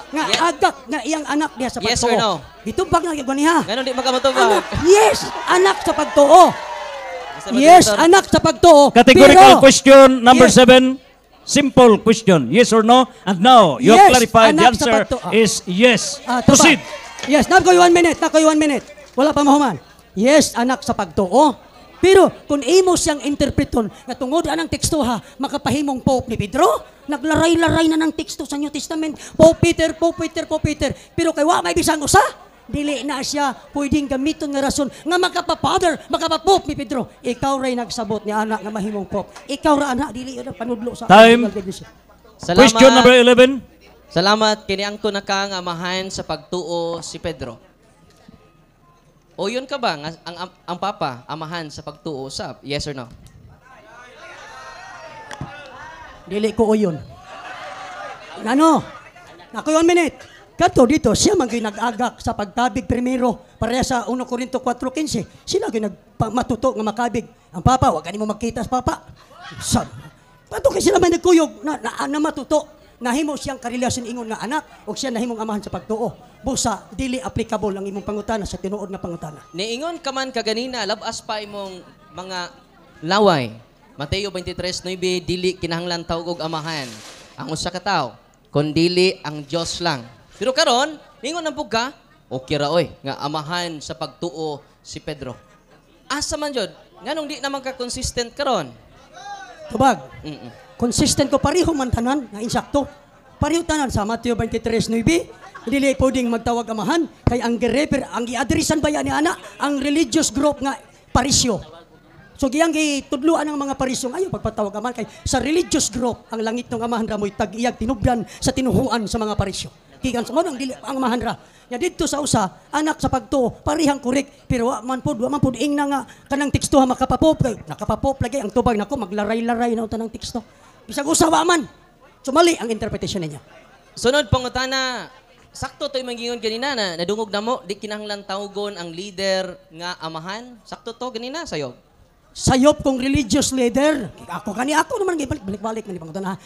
Speaker 4: Nga
Speaker 2: Yes.
Speaker 4: agak nga iyang anak diya sa pagtuo.
Speaker 2: Yes or no?
Speaker 4: Gitubag na ganiha.
Speaker 2: Ganon di makamutubag.
Speaker 4: Anak, yes, anak sa pagtuo.
Speaker 2: Mr.
Speaker 4: Yes,
Speaker 2: Moderator.
Speaker 4: anak sa pagtuo.
Speaker 1: Categorical
Speaker 4: Pero,
Speaker 1: question number
Speaker 4: Yes.
Speaker 1: 7. Simple question. Yes or no. And now, you have
Speaker 4: Yes,
Speaker 1: clarified the
Speaker 4: anak sa
Speaker 1: answer
Speaker 4: pagtuo.
Speaker 1: is yes.
Speaker 4: tubag.
Speaker 1: Proceed.
Speaker 4: Yes, nakoy 1 minute, nakoy 1 minute. Wala pa mahuman. Yes, anak sa pagtuo. Pero kung imo siyang interpreton nga tungod anang teksto ha, makapahimong Pope ni Pedro, naglaray-laray na ng teksto sa New Testament. Pope Peter, Pope Peter, Pope Peter. Pero kay wa may bisang usa, dili na siya pwedeng gamiton nga rason nga makapa-father, makapa-pope ni Pedro. Ikaw ray nagsabot ni anak nga mahimong Pope. Ikaw ra anak dili na panudlo sa
Speaker 1: Time.
Speaker 2: Salamat.
Speaker 1: Question number 11.
Speaker 2: Salamat kini ang tunakang amahan sa pagtuo si Pedro. O yun ka ba nga ang papa amahan sa pagtuo sa yes or no?
Speaker 4: Dili ko uyon. Ano? Nakoy 1 minute. Kato dito, siya man nag-agak sa pagkabig primero. Pareha sa 1 Corinto 4:15. Sila matuto nga makabig. Ang papa, wag kanimo magkita sa papa. Son. Pato kay sila may nagkuyog na matuto. Nahimo siyang karelasyon ingon nga anak o siya nahimong amahan sa pagtuo. Busa, dili applicable ang imong pangutana sa tinuod nga pangutana.
Speaker 2: Niingon ka man kaganina labas pa imong mga laway. Mateo 23:9 dili kinahanglan tawag og amahan ang usa ka tawo kun dili ang Dios lang. Pero karon, ningon ang pugka, okay ra oy nga amahan sa pagtuo si Pedro. Asa man jud nganong di naman ka consistent karon?
Speaker 4: Tubag.
Speaker 2: Mm-mm.
Speaker 4: Consistent ko pareho man tanan nga insakto. Pareho tanan sa Mateo 23:9. Dili pwedeng magtawag amahan kay ang girefer ang giadresan ba yan ni ana ang religious group nga parisyo. So giyang gitudluan ng mga parisyo ayo pagpatawag amahan kay sa religious group ang langit ng amahan ra mo'y tag-iyag tinubdan sa tinuhuan sa mga parisyo. Kigan sa mo ang dili ang amahan ra. Ya didto sa usa anak sa pagtuo parihang korek pero wa man pud ing na nga kanang teksto ha makapapop kay nakapapop lagi ang tubag nako maglaray-laray na utan ng teksto. Bisag usa wa man. Sumali ang interpretation niya.
Speaker 2: Sunod pangutana, sakto to yung mangingon kanina na nadungog na mo, di kinahanglan tawgon ang leader nga amahan. Sakto to ganina sayo.
Speaker 4: Sayop kong religious leader. Ako naman balik-balik man ibang ha.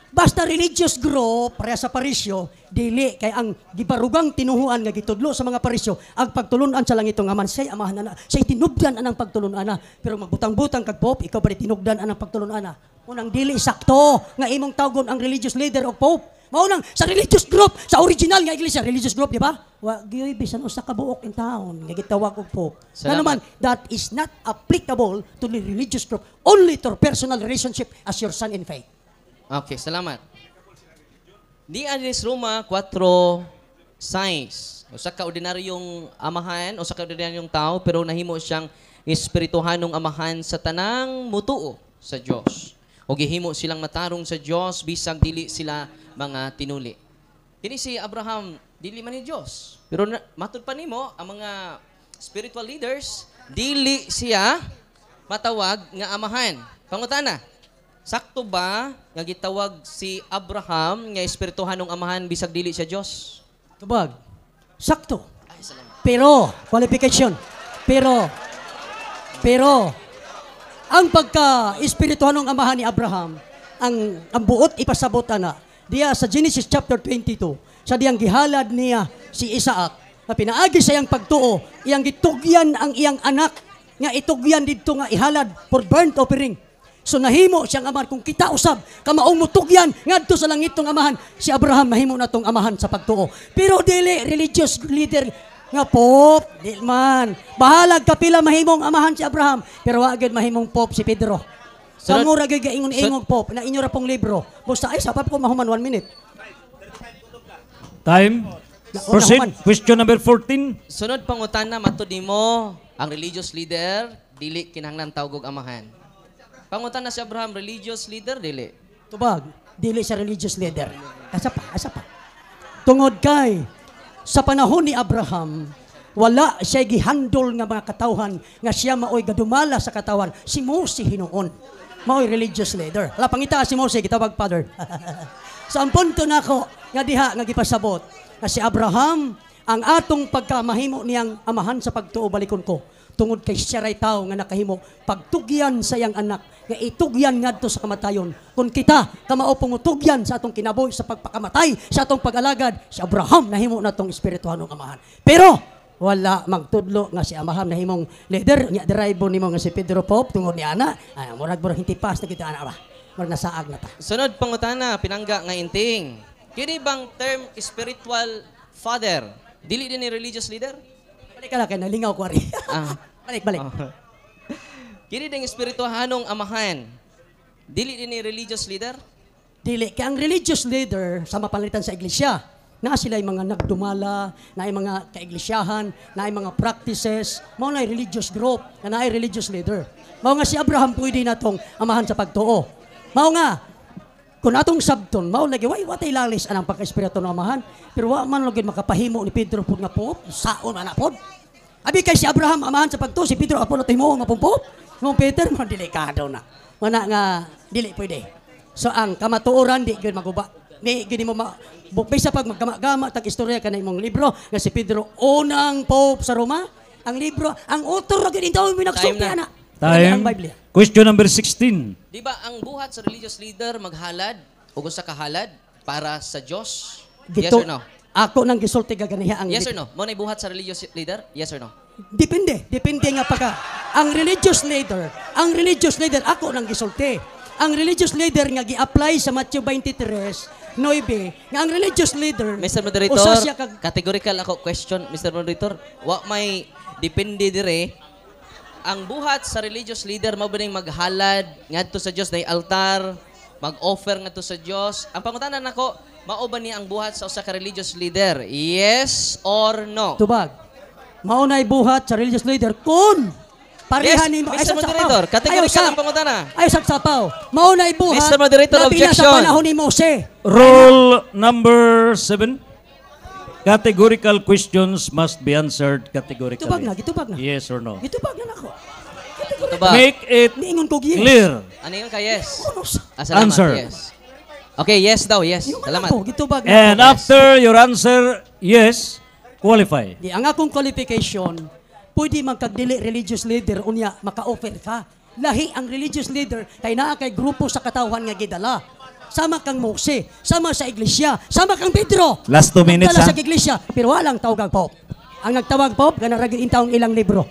Speaker 4: Basta religious group pareha sa parisyo, dili kay ang gibarugang tinuhuan nga gitudlo sa mga parisyo, ang pagtulunan sa langitong aman say amahan ana, say tinubdan anang pagtulunan ana. Pero magbutang-butang kag pope, ikaw ba tinubdan anang pagtulunan ana? Unang dili sakto nga imong tawgon ang religious leader o pope. Maunang sa religious group, sa original nga iglesia, religious group, di ba? Wa gyud bisan usa ka buok in taon nga gitawag og pope.
Speaker 2: Salamat.
Speaker 4: Ano man, that is not applicable to the religious group, only to personal relationship as your son in faith.
Speaker 2: Okay, salamat. Di Anis Roma 4:6. Usa ka ordinaryong amahan, usa ka ordinaryong tao pero nahimo siyang espirituhanong amahan sa tanang mutuo sa Dios. O gihimo silang matarong sa Dios bisag dili sila mga tinuli. Kini si Abraham dili man ni Dios. Pero matud pa nimo ang mga spiritual leaders dili siya matawag nga amahan. Pangutana, sakto ba nga gitawag si Abraham nga espirituhanong amahan bisag dili siya Dios?
Speaker 4: Tubag. Sakto. Pero, qualification. Pero, ang pagka-espirituhanong amahan ni Abraham, ang buot ipasabot na, diya sa Genesis chapter 22, sa diyang gihalad niya si Isaac, na pinaagi sa iyang pagtuo, iyang gitugyan ang iyang anak, nga itugyan dito nga ihalad for burnt offering. So nahimo siyang amahan kung kita usab kamaong mutugyan ngadto sa langit tong amahan si Abraham mahimo na tong amahan sa pagtuo. Pero dili religious leader nga pope di man bahalag kapila mahimong amahan si Abraham pero wa gyud mahimong pope si Pedro.
Speaker 2: Sunod-
Speaker 4: Samura gyud ingon-ingog pope na inyo ra pong libro. Basta ay sapat ko mahuman 1 minute.
Speaker 1: Time. Proceed.
Speaker 4: Nahuman.
Speaker 1: Question number 14.
Speaker 2: Sunod pangutana matud nimo ang religious leader dili kinahanglan tawag og amahan. Pangutana si Abraham religious leader dili.
Speaker 4: Tubag, dili sa religious leader. Asa pa. Tungod kay sa panahon ni Abraham, wala siya gihandol nga mga katawhan nga siya maoy gadumala sa katawan. Si Mose hinuon. Maoy religious leader. Wala pangita si Mose gitawag father. Sa ang punto nako nga diha nga gipasabot nga si Abraham ang atong pagkamahimo niyang amahan sa pagtuo balikon ko. Tungod kay siya ray tao nga nakahimo pagtugyan sa iyang anak nga itugyan ngadto sa kamatayon. Kung kita kamao pungutugyan sa atong kinabuhi sa pagpakamatay sa atong pag-alagad, si Abraham nahimo natong espirituhanong amahan. Pero wala magtudlo nga si amahan nahimong leader nya drive nimo nga si Pedro Pope tungod ni ana ay murag hindi pas na kita ana ba. Murag nasaag na ta.
Speaker 2: Sunod pangutana, pinangga nga inting. Kini bang term spiritual father, dili din ni religious leader?
Speaker 4: Balik ka lang kay nalingaw ko ari. Balik.
Speaker 2: Kini ding espirituhanong amahan, dili din ni religious leader?
Speaker 4: Dili kay ang religious leader sa mapalitan sa iglesia. Na sila yung mga nagdumala, na yung mga kaiglisyahan, na yung mga practices, mao na religious group, na ay religious leader. Mao nga si Abraham pwede na tong amahan sa pagtuo. Mao nga, kung atong sabton, mao lagi, watay lalis anang pagka-espiritu ng amahan, pero wa man lagi makapahimo ni Pedro po nga po, saon man po. Abi kay si Abraham amahan sa pagtuo, si Pedro apo na timo nga po, mong Peter, mo delikado na. Mana nga, dili pwede. So ang kamatuoran, di gyud maguba. Di gini mo bisa pag magkama-gama tag istorya kanay imong libro nga si Pedro unang pope sa Roma, ang libro, ang author ra gid daw mi nagsulti ana. Ang Biblia.
Speaker 1: Question number 16.
Speaker 2: Di ba ang buhat sa religious leader maghalad o sa kahalad para sa Diyos? Yes or no?
Speaker 4: Ako nang gisulti ganiha ang
Speaker 2: Yes or no? Mo na buhat sa religious leader? Yes or no?
Speaker 4: Depende nga pagka ang religious leader ako nang gisulti. Ang religious leader nga gi-apply sa Matthew 23 9 nga ang religious leader
Speaker 2: Mr. Moderator,
Speaker 4: usa siya
Speaker 2: categorical ako question, Mr. Moderator. Wa may depende dire. Ang buhat sa religious leader mao bining maghalad ngadto sa Dios na altar, mag-offer ngadto sa Dios. Ang pangutanan nako, mao ba ni ang buhat sa usa ka religious leader? Yes or no?
Speaker 4: tubag. Mao nay buhat sa religious leader kun pareha
Speaker 2: Yes,
Speaker 4: nimo
Speaker 2: Mr. Moderator, categorical ang pangutana.
Speaker 4: Ay sagsapaw. Mao nay buhat.
Speaker 2: Mr. Moderator,
Speaker 4: labi na
Speaker 2: objection.
Speaker 4: sa panahon ni Mose.
Speaker 1: Rule number 7. Categorical questions must be answered categorically.
Speaker 4: Gitubag na.
Speaker 1: Yes or no?
Speaker 4: Gitubag na nako.
Speaker 2: Ito ba?
Speaker 1: Make it
Speaker 4: Niingon ko yes.
Speaker 1: clear.
Speaker 2: Ano yun ka? Yes.
Speaker 4: Ano
Speaker 2: Salamat.
Speaker 1: Answer.
Speaker 2: Yes. Okay, yes daw. Yes.
Speaker 4: Yung
Speaker 2: Salamat.
Speaker 4: ako, gitubag na
Speaker 1: And
Speaker 4: ako.
Speaker 1: after your answer, yes, qualify.
Speaker 4: Di, ang akong qualification, pwede magkagdili religious leader unya maka-offer ka. Lahi ang religious leader kay naa kay grupo sa katawan nga gidala. Sama kang Mose, sama sa iglesia, sama kang Pedro.
Speaker 3: Last 2 minutes,
Speaker 4: Nagdala
Speaker 3: ha?
Speaker 4: sa iglesia, pero walang tawag Pope. Ang nagtawag Pope, ganaragin intawon ilang libro.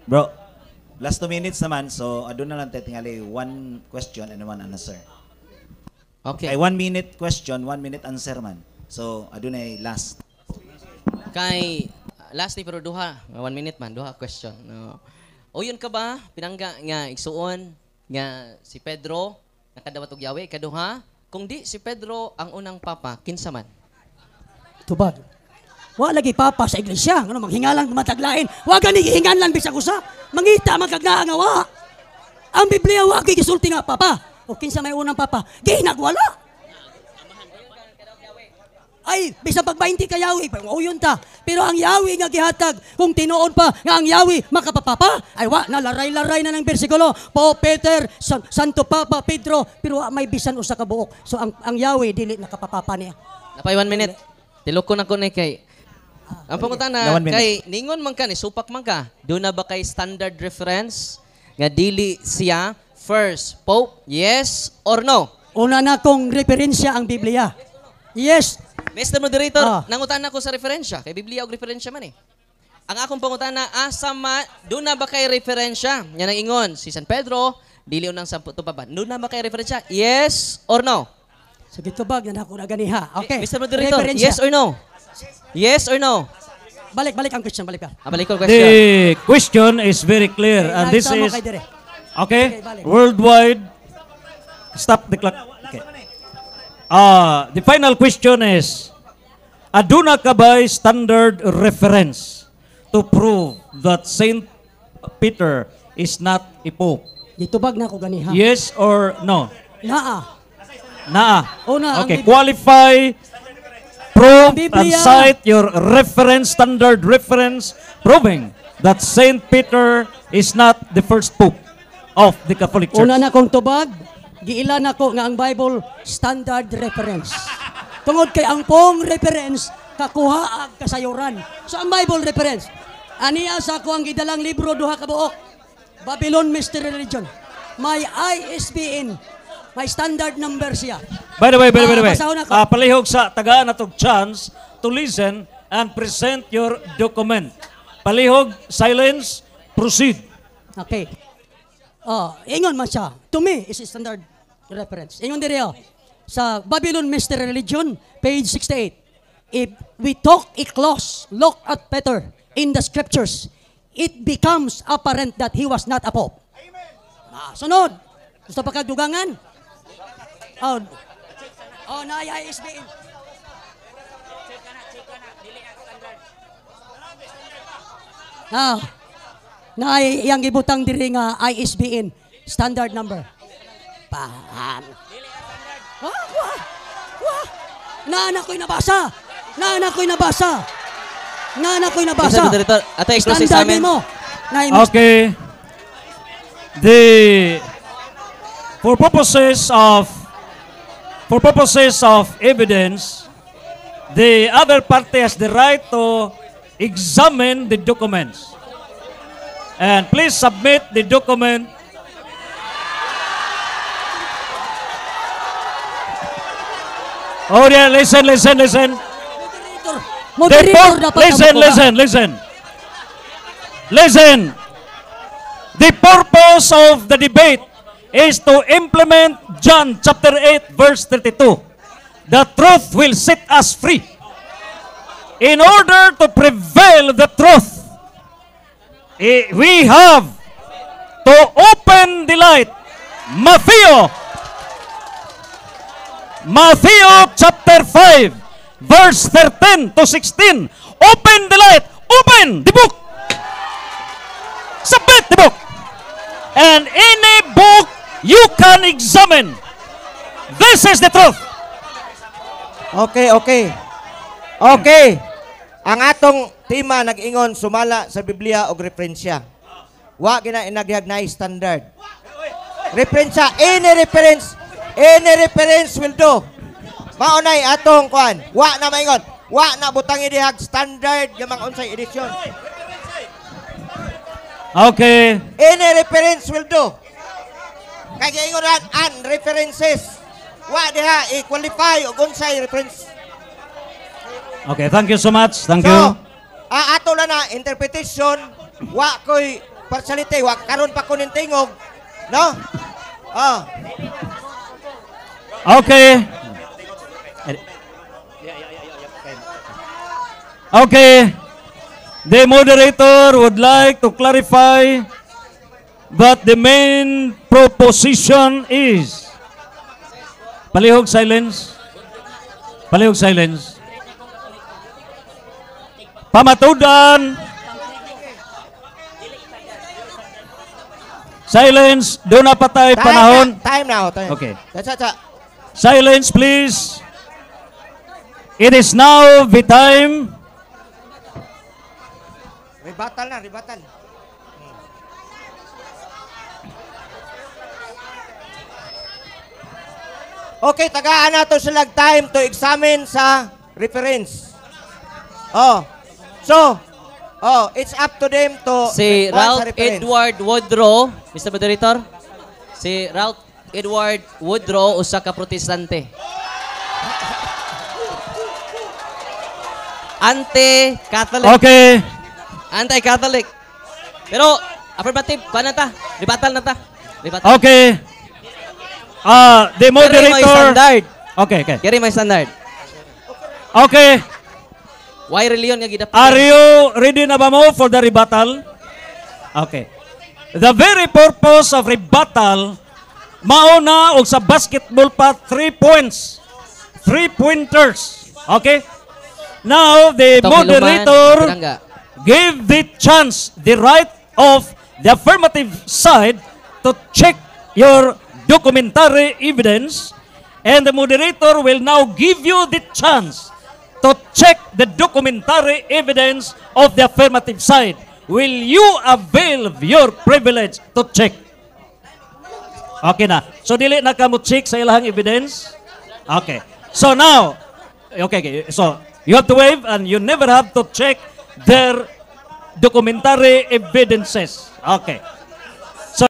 Speaker 3: Bro. Last 2 minutes naman, so adun na lang tayo tingali 1 question and 1 answer.
Speaker 2: Okay.
Speaker 3: Kay 1 minute question, 1 minute answer man. So adun ay last.
Speaker 2: Kay last ni pero duha, 1 minute man, duha question. No. O yun ka ba pinangga nga igsuon nga si Pedro nakadawat og yawi kaduha? Kung di si Pedro ang unang papa, kinsa man?
Speaker 4: Tubag. Wa lagi papa sa iglesia, ngano manghingalan mataglain. Wa gani gihingalan bisag usa. Mangita magkagna nga wa. Ang Biblia wa gisulti nga papa. O kinsa may unang papa? Ginagwala. Ay, bisa pag 20 ka Yawi, yun ta. Pero ang Yawi nga gihatag, kung tinuod pa nga ang Yawi makapapapa, ay wa, nalaray-laray na ng bersikulo. Po Peter, Santo Papa, Pedro, pero wa, may bisan usa ka buok. So ang Yawi, dili nakapapapa niya.
Speaker 2: Napay 1 minute. Tiloko na ko ni kay ang pangutana
Speaker 3: Na 1 minute.
Speaker 2: kay ningon man ka ni supak man ka. Do na ba kay standard reference nga dili siya first pope? Yes or no?
Speaker 4: Una na kong referensya ang Biblia. Yes.
Speaker 2: Mr. Moderator,
Speaker 4: Ah.
Speaker 2: nangutan ko sa referensya. Kay Biblia og referensya man eh. Ang akong pangutana, asa doon na ba kay referensya? Yan ang ingon, si San Pedro, dili unang 10 pa ba? Doon na ba kay referensya? Yes or no?
Speaker 4: So gitubag na ako na ganiha. Okay.
Speaker 2: Mr. Moderator,
Speaker 4: Referensya.
Speaker 2: yes or no? Yes or no?
Speaker 4: Balik ang question, balik ka.
Speaker 2: Balik ko question.
Speaker 1: The question is very clear, and this
Speaker 4: Tama
Speaker 1: is
Speaker 4: kay dire.
Speaker 1: okay.
Speaker 4: Okay, balik.
Speaker 1: Worldwide. Stop the clock. Okay. The final question is: aduna ka ba'y standard reference to prove that Saint Peter is not a pope?
Speaker 4: Gitubag na ako ganiha.
Speaker 1: Yes or no?
Speaker 4: Naa.
Speaker 1: Naa.
Speaker 4: Una, ang
Speaker 1: Okay.
Speaker 4: Biblia-
Speaker 1: Qualify. prove and
Speaker 4: Biblia.
Speaker 1: cite your reference, standard reference, proving that Saint Peter is not the first pope of the Catholic Church.
Speaker 4: Una na kong tubag, giilan ako nga ang Bible standard reference. Tungod kay ang pong reference, kakuha ag kasayuran. So ang Bible reference, aniya sa ako ang gidalang libro, duha ka buok, Babylon Mystery Religion. May ISBN, may standard number siya.
Speaker 1: By the way,
Speaker 4: basahon ako.
Speaker 1: palihog sa tagaan natong chance to listen and present your document. Palihog, silence, proceed.
Speaker 4: Okay. Ingon man siya. To me, is a standard reference. Ingon diri sa Babylon Mystery Religion, page 68. If we talk a close look at Peter in the scriptures, it becomes apparent that he was not a pope. Sunod. Gusto pa kadugangan? Naya ISBN. Na yang gibutang diri nga ISBN standard number. Paham. Naanak ko'y nabasa.
Speaker 2: Mr. Moderator, ato exclusive sa amin.
Speaker 4: mo.
Speaker 1: Okay. For purposes of evidence, the other party has the right to examine the documents. And please submit the document. Oh yeah, listen.
Speaker 4: Moderator dapat
Speaker 1: Listen. The purpose of the debate is to implement John chapter 8 verse 32. The truth will set us free. In order to prevail the truth, we have to open the light. Matthew chapter 5 verse 13 to 16. Open the light. Open the book. Submit the book. And any book you can examine. This is the truth.
Speaker 5: Okay. Ang atong tema nag-ingon sumala sa Biblia og referensya. Wa gina inaghag na standard. Referensya, any reference will do. Maunay atong kuan. Wa na maingon. Wa na butang idihag standard nga mga unsay edisyon.
Speaker 1: Okay.
Speaker 5: Any reference will do. Kaya giingon an references. Wa diha i-qualify og unsay reference.
Speaker 1: Okay, thank you so much. Thank
Speaker 5: So,
Speaker 1: you.
Speaker 5: ato na interpretation, wa ko'y partiality, wa karon pa ko tingog, no?
Speaker 1: Okay. Okay. The moderator would like to clarify that the main proposition is palihog silence. Pamatudan. Silence. Doon na patay panahon.
Speaker 5: Time now.
Speaker 1: Okay.
Speaker 5: That's.
Speaker 1: Silence, please. It is now the time.
Speaker 5: Rebuttal. Okay, tagaan nato sila time to examine sa reference. It's up to them to
Speaker 2: Si
Speaker 5: kuan sa
Speaker 2: Ralph
Speaker 5: reference.
Speaker 2: Edward Woodrow, Mr. Moderator. Si Ralph Edward Woodrow, usa ka protestante. Anti-Catholic.
Speaker 1: Okay.
Speaker 2: Anti-Catholic. Pero, affirmative, kuha na ta. Rebuttal na ta.
Speaker 1: Okay. The
Speaker 2: Carry my
Speaker 1: moderator.
Speaker 2: standard.
Speaker 1: Okay.
Speaker 2: Carry my standard.
Speaker 1: Okay.
Speaker 2: Why religion nga gidapat?
Speaker 1: Are you ready na ba mo for the rebuttal? Okay. The very purpose of rebuttal, mauna og sa basketball pa 3 points. 3 pointers. Okay? Now, the
Speaker 2: Ito, kiluman,
Speaker 1: moderator
Speaker 2: pirangga.
Speaker 1: gave the chance, the right of the affirmative side to check your documentary evidence, and the moderator will now give you the chance to check the documentary evidence of the affirmative side. Will you avail of your privilege to check? Okay na. So dili na ka mo check sa ilahang evidence? Okay. So now, okay. So you have to waive and you never have to check their documentary evidences. Okay. So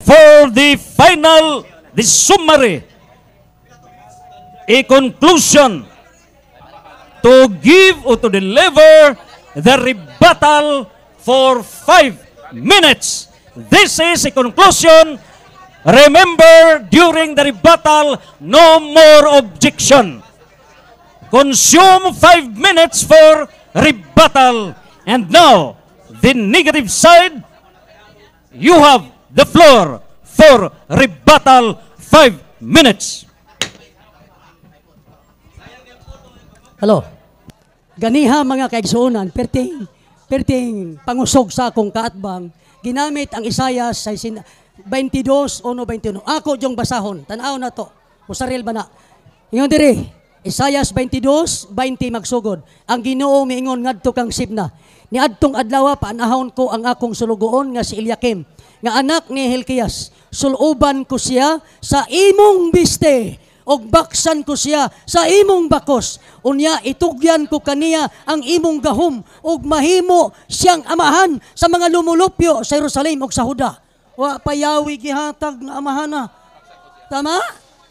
Speaker 1: for the final, the summary, a conclusion to give or to deliver the rebuttal for 5 minutes. This is a conclusion. Remember, during the rebuttal, no more objection. Consume 5 minutes for rebuttal. And now, the negative side, you have the floor for rebuttal 5 minutes.
Speaker 4: Hello. Ganiha mga kaigsuunan, perting pangusog sa akong kaatbang, ginamit ang Isaias 22:1-21. Ako diyong basahon, tanaw na to, musaril ba na? Ingon diri, Isaias 22:20 magsugod. Ang Ginoo miingon ngadto kang Sibna. Niadtong adlaw paanahon ko ang akong sulugoon nga si Eliakim, nga anak ni Hilkias. Suluban ko siya sa imong biste, og baksan ko siya sa imong bakos. Unya itugyan ko kaniya ang imong gahom, og mahimo siyang amahan sa mga lumulupyo sa Jerusalem ug sa Huda. Wa payawi gihatag nga amahana. Tama?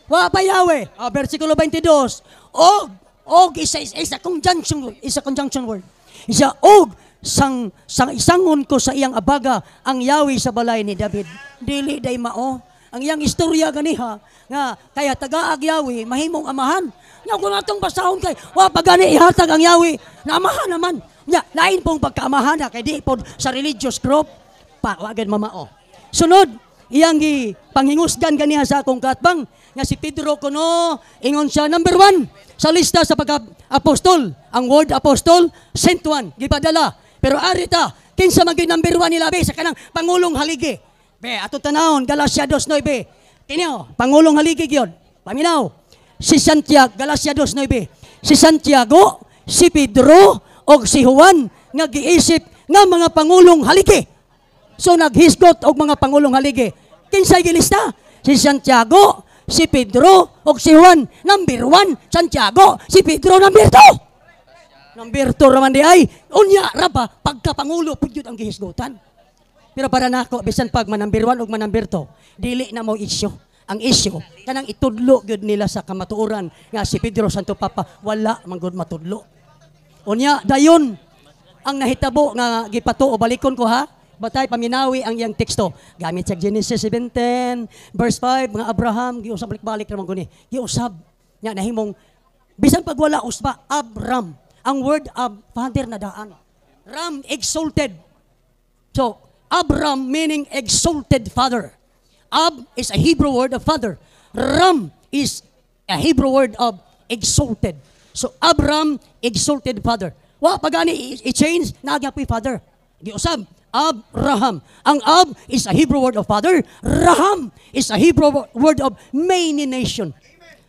Speaker 4: Wa payawi. Versikulo 22. Og isa conjunction word. Isa og sang isangon ko sa iyang abaga ang yawi sa balay ni David. Dili day mao. Ang iyang istorya ganiha nga kaya tagaag yawi mahimong amahan. Nya kung atong basahon kay wa pa gani ihatag ang yawi na amahan naman. Nya lain pong pagkaamahan na kay di pod sa religious group pa wa gid mamao. Sunod iyang gi panghingusgan ganiha sa akong katbang nga si Pedro kuno ingon siya number 1 sa lista sa pagka-apostol. Ang word apostol sent one gipadala. Pero arita kinsa man gyud number 1 nilabi sa kanang pangulong haligi. Be, ato tanawon, Galacia 2:9. Tinyo, Pangulong haligi gyud. Paminaw. Si Santiago, Galacia 2:9. Si Santiago, si Pedro, o si Juan, nga giisip nga mga pangulong haligi. So naghisgot og mga pangulong haligi. Kinsay gilista? Si Santiago, si Pedro, o si Juan. Number 1, Santiago, si Pedro, number 2. Number 2 raman di ay, unya raba, pagkapangulo, pudyod ang gihisgotan. Pero para nako bisan pag manumber 1 ug manumber 2, dili na mo issue. Ang issue kanang itudlo gyud nila sa kamatuoran nga si Pedro Santo Papa wala man gud matudlo. Unya dayon ang nahitabo nga gipatuo balikon ko ha. Batay paminawi ang iyang teksto. Gamit sa Genesis 17 verse 5 mga Abraham giusab balik ra man guni. Giusab nya nahimong bisan pag wala usba Abram. Ang word of father na daan. Ram exalted. So Abram meaning exalted father. Ab is a Hebrew word of father. Ram is a Hebrew word of exalted. So Abram exalted father. Wa pagani i-change nagyapoy father. Giusab Abraham. Ang Ab is a Hebrew word of father. Raham is a Hebrew word of many nation.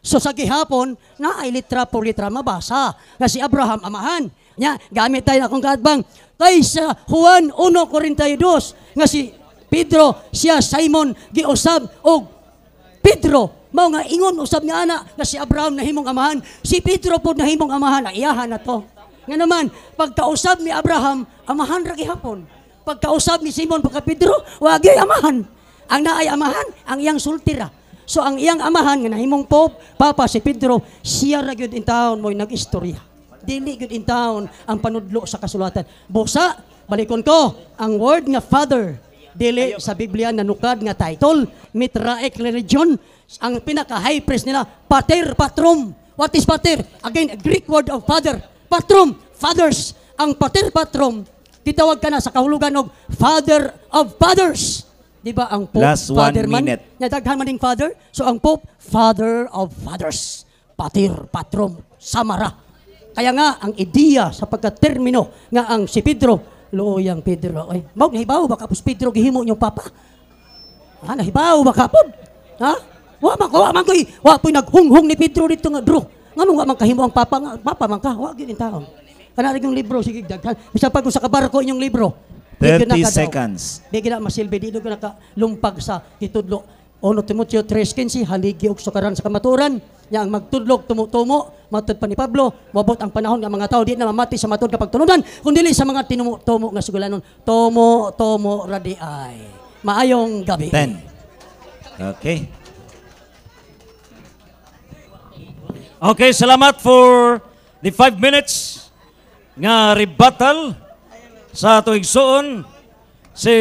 Speaker 4: So sa gihapon na ay litra por litra mabasa nga si Abraham amahan. Nya gamit tayo akong katbang kaysa Juan 1:42 nga si Pedro siya Simon giusab og Pedro mao nga ingon usab nga ana nga si Abraham nahimong amahan, si Pedro pod nahimong amahan. Ang iyahan na to nga naman pagkausab ni Abraham amahan ra gihapon, pagkausab ni Simon pagka Pedro wa gyud amahan. Ang naay amahan ang iyang sultira. So ang iyang amahan nga nahimong Pope Papa si Pedro siya ra gyud in town mo'y nagistorya. Dili gyud in town ang panudlo sa kasulatan. Busa, balikon ko, ang word nga father, dili sa Biblia nanukad nga title, Mitraek religion, ang pinaka-high priest nila, pater, patrum. What is pater? Again, a Greek word of father. Patrum, fathers. Ang pater, patrum, kitawag ka na sa kahulugan og father of fathers. Di ba ang Pope,
Speaker 3: Last 1
Speaker 4: father man?
Speaker 3: minute.
Speaker 4: Nadaghan man ding father. So ang Pope, father of fathers. Pater, patrum, samara. Kaya nga, ang ideya sa pagkatermino nga ang si Pedro, loyang Pedro, ay, nahibaw ba kapos Pedro gihimo niyong papa? Ha, nahibaw ba kapod? Ha? Wa man koy, wa po'y naghunghong ni Pedro dito nga, bro. Ngano nga man kahimo ang papa nga, papa man ka, wa gyud in taon. Kana yung libro sige daghan. Bisa pa ko sa kabarko inyong libro.
Speaker 3: 30 seconds.
Speaker 4: Bigyan na masilbi dito ko nakalumpag sa kitudlo. Ono Timoteo 3:15 haligi og sukaran sa kamaturan. Nya ang magtudlog tumo-tumo, matud pa ni Pablo, mabot ang panahon nga mga tao di na mamati sa matud kapag tunudan, kundi sa mga tinumo-tumo nga sugalanon. Tomo radi ay. Maayong gabi.
Speaker 3: 10. Okay.
Speaker 1: Okay, salamat for the 5 minutes nga rebuttal sa tuig suon si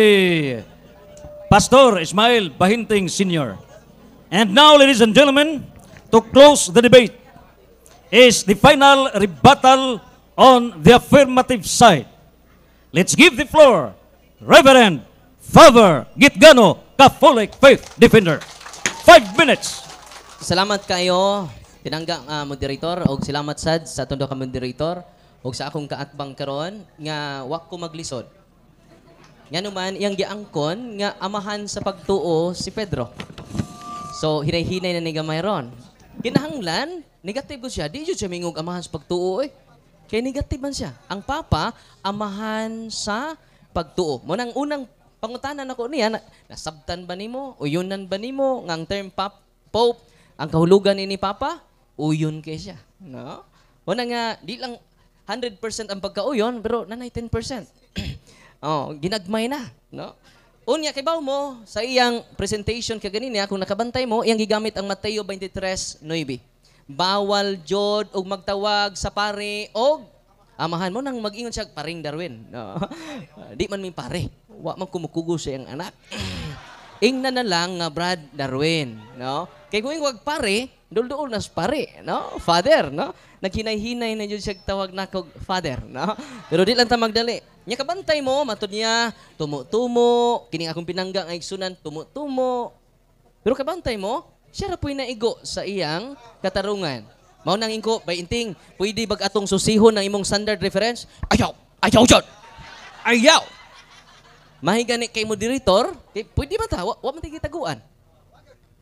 Speaker 1: Pastor Ismael Bahinting Sr. And now, ladies and gentlemen, to close the debate is the final rebuttal on the affirmative side. Let's give the floor, Reverend Father Gitgano Catholic Faith Defender. 5 minutes.
Speaker 2: Salamat kayo, pinangga moderator, og salamat sad sa tundo ka moderator, og sa akong kaatbang karon nga wa ko maglisod. Nga naman, iyang giangkon nga amahan sa pagtuo si Pedro. So, hinay-hinay na ni gamay ron. Kinahanglan, negative siya. Di siya mingog amahan sa pagtuo eh. Kaya negative man siya. Ang Papa, amahan sa pagtuo. Munang unang pangutanan ako niya, nasabtan ba nimo? Uyunan ba nimo? Nga ang term Pope, ang kahulugan ni Papa, uyon kay siya. No? Muna nga, di lang 100% ang pagkauyon, pero nanay 10%. Oh, ginagmay na, no? Unya kay baw mo sa iyang presentation kay ganina kung nakabantay mo, iyang gigamit ang Mateo 23:9. Bawal jod og magtawag sa pare og amahan mo nang mag-ingon siya paring Darwin, no? Di man mi pare, wa man kumukugo sa iyang anak. Ingna na lang nga Brad Darwin, no? Kay kung wag pare, dul-dul nas pare, no? Father, no? Naghinay-hinay na jud siya tawag na kog father, no? Pero di lang ta magdali. Nya kabantay mo, matod niya, tumo-tumo, kining akong pinangga nga igsunan, tumo-tumo. Pero kabantay mo, siya ra po'y naigo sa iyang katarungan. Mao nang ingko, Bainting, pwede bag atong susihon ng imong standard reference? Ayaw jud. Ayaw. Mahigani kay moderator, pwede man ta, wa man taguan.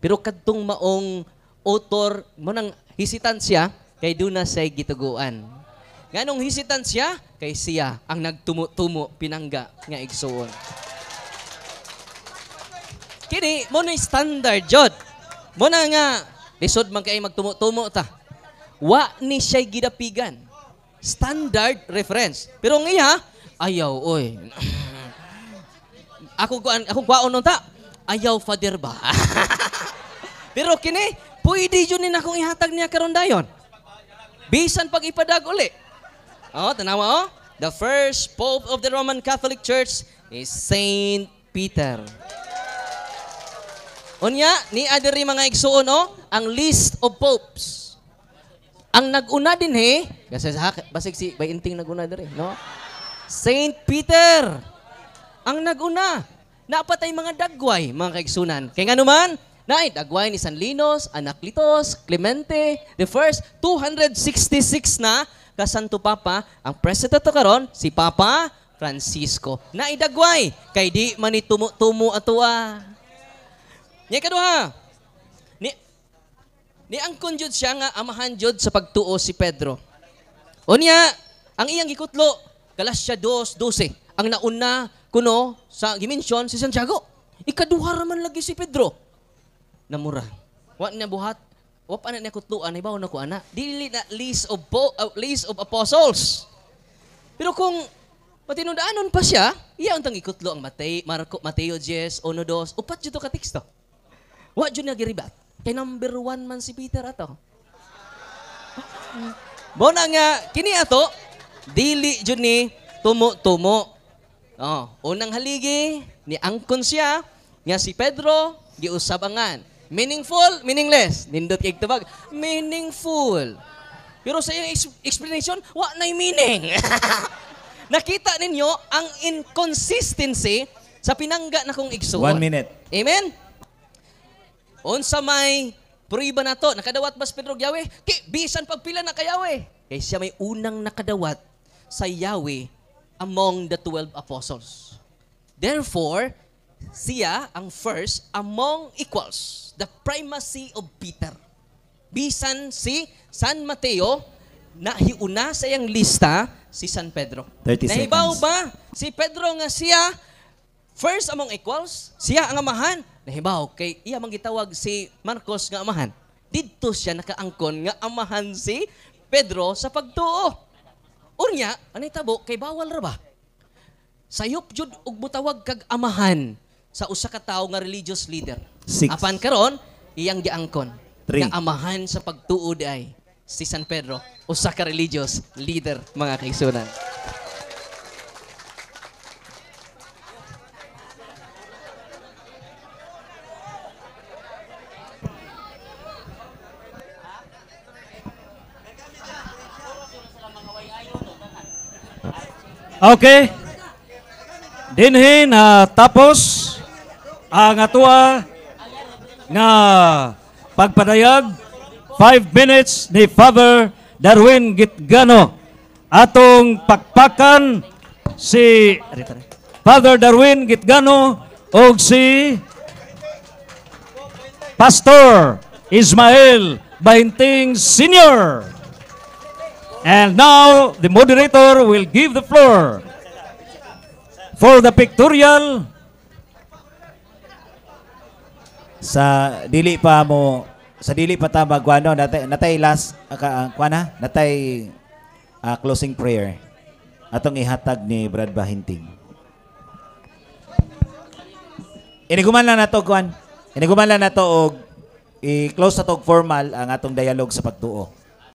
Speaker 2: Pero kadtong maong author mo nang hesitansya kay duna say gituguan. Nganong hesitansya kay siya ang nagtumo-tumo pinangga nga igsuon. Kini mo na standard jud. Mo na nga lisod man kay magtumo-tumo ta. Wa ni siya gidapigan. Standard reference. Pero nga ayaw oy. Ako kuwaon ta. Ayaw father ba? Pero kini pwede jud ni akong ihatag niya karon dayon. Bisan pag ipadag uli. Oh, tanawa oh. The first Pope of the Roman Catholic Church is Saint Peter. Unya, ni adiri mga igsuon oh, ang list of popes. Ang nag-una din kasi basig si Bainting nag-una diri, no? Saint Peter. Ang nag-una. Napatay mga dagway, mga kaigsunan. Kaya nga naman, dagway ni San Linos, Anacletus, Clemente, the first 266 na kasanto Papa, ang president to karon si Papa Francisco. Naidagway kay di man ni tumo atua. Nya kaduha. Ni angkon jud siya nga amahan jud sa pagtuo si Pedro. Unya, ang iyang gikutlo, Galatia 2:12. Ang nauna kuno sa gimension si Santiago. Ikaduha ra man lagi si Pedro. Namura. Wa na buhat. Wa pa na kutluan ibaw na ko ana. Dili na list of apostles. Pero kung matinudaanon pa siya, iya untang ikutlo ang Mateo 10:1-2. Upat jud to ka teksto. Wa jud na giribat. Kay number 1 man si Peter ato. Mo na nga kini ato dili jud ni tumo-tumo. Oh, unang haligi ni angkon siya nga si Pedro giusabangan. Meaningful, meaningless. Nindot kay tubag, meaningful. Pero sa iyang explanation, wa na'y meaning. Nakita ninyo ang inconsistency sa pinangga na kong igsuon.
Speaker 3: 1 minute.
Speaker 2: Amen? Unsa may pruiba na to, nakadawat ba si Pedro Yahweh? Bisan pagpila na kay Yahweh. Kaya siya may unang nakadawat sa Yahweh among the 12 apostles. Therefore, siya ang first among equals, the primacy of Peter. Bisan si San Mateo, nahiuna sa iyang lista si San Pedro.
Speaker 3: 30
Speaker 2: Nahibaw
Speaker 3: seconds.
Speaker 2: ba si Pedro nga siya first among equals, siya ang amahan? Nahibaw, kay iya manggitawag si Marcos nga amahan. Dito siya nakaangkon nga amahan si Pedro sa pagtuo. Unya, anay tabo, kay bawal ra ba? Sayop jud og butawag kag amahan sa usa ka tawo nga religious leader.
Speaker 3: 6.
Speaker 2: Apan karon, iyang giangkon
Speaker 3: 3.
Speaker 2: nga amahan sa pagtuo ay si San Pedro, usa ka religious leader, mga kaigsunan.
Speaker 1: Okay. Dinhi na tapos ang atua nga pagpadayag 5 minutes ni Father Darwin Gitgano. Atong pakpakan si Father Darwin Gitgano o si Pastor Ismael Bahinting Sr. And now, the moderator will give the floor for the pictorial.
Speaker 3: Sa dili pa ta magwano natay last natay closing prayer atong ihatag ni Brad Bahinting. Iniguman lang nato og i-close na to og formal ang atong dialogue sa pagtuo.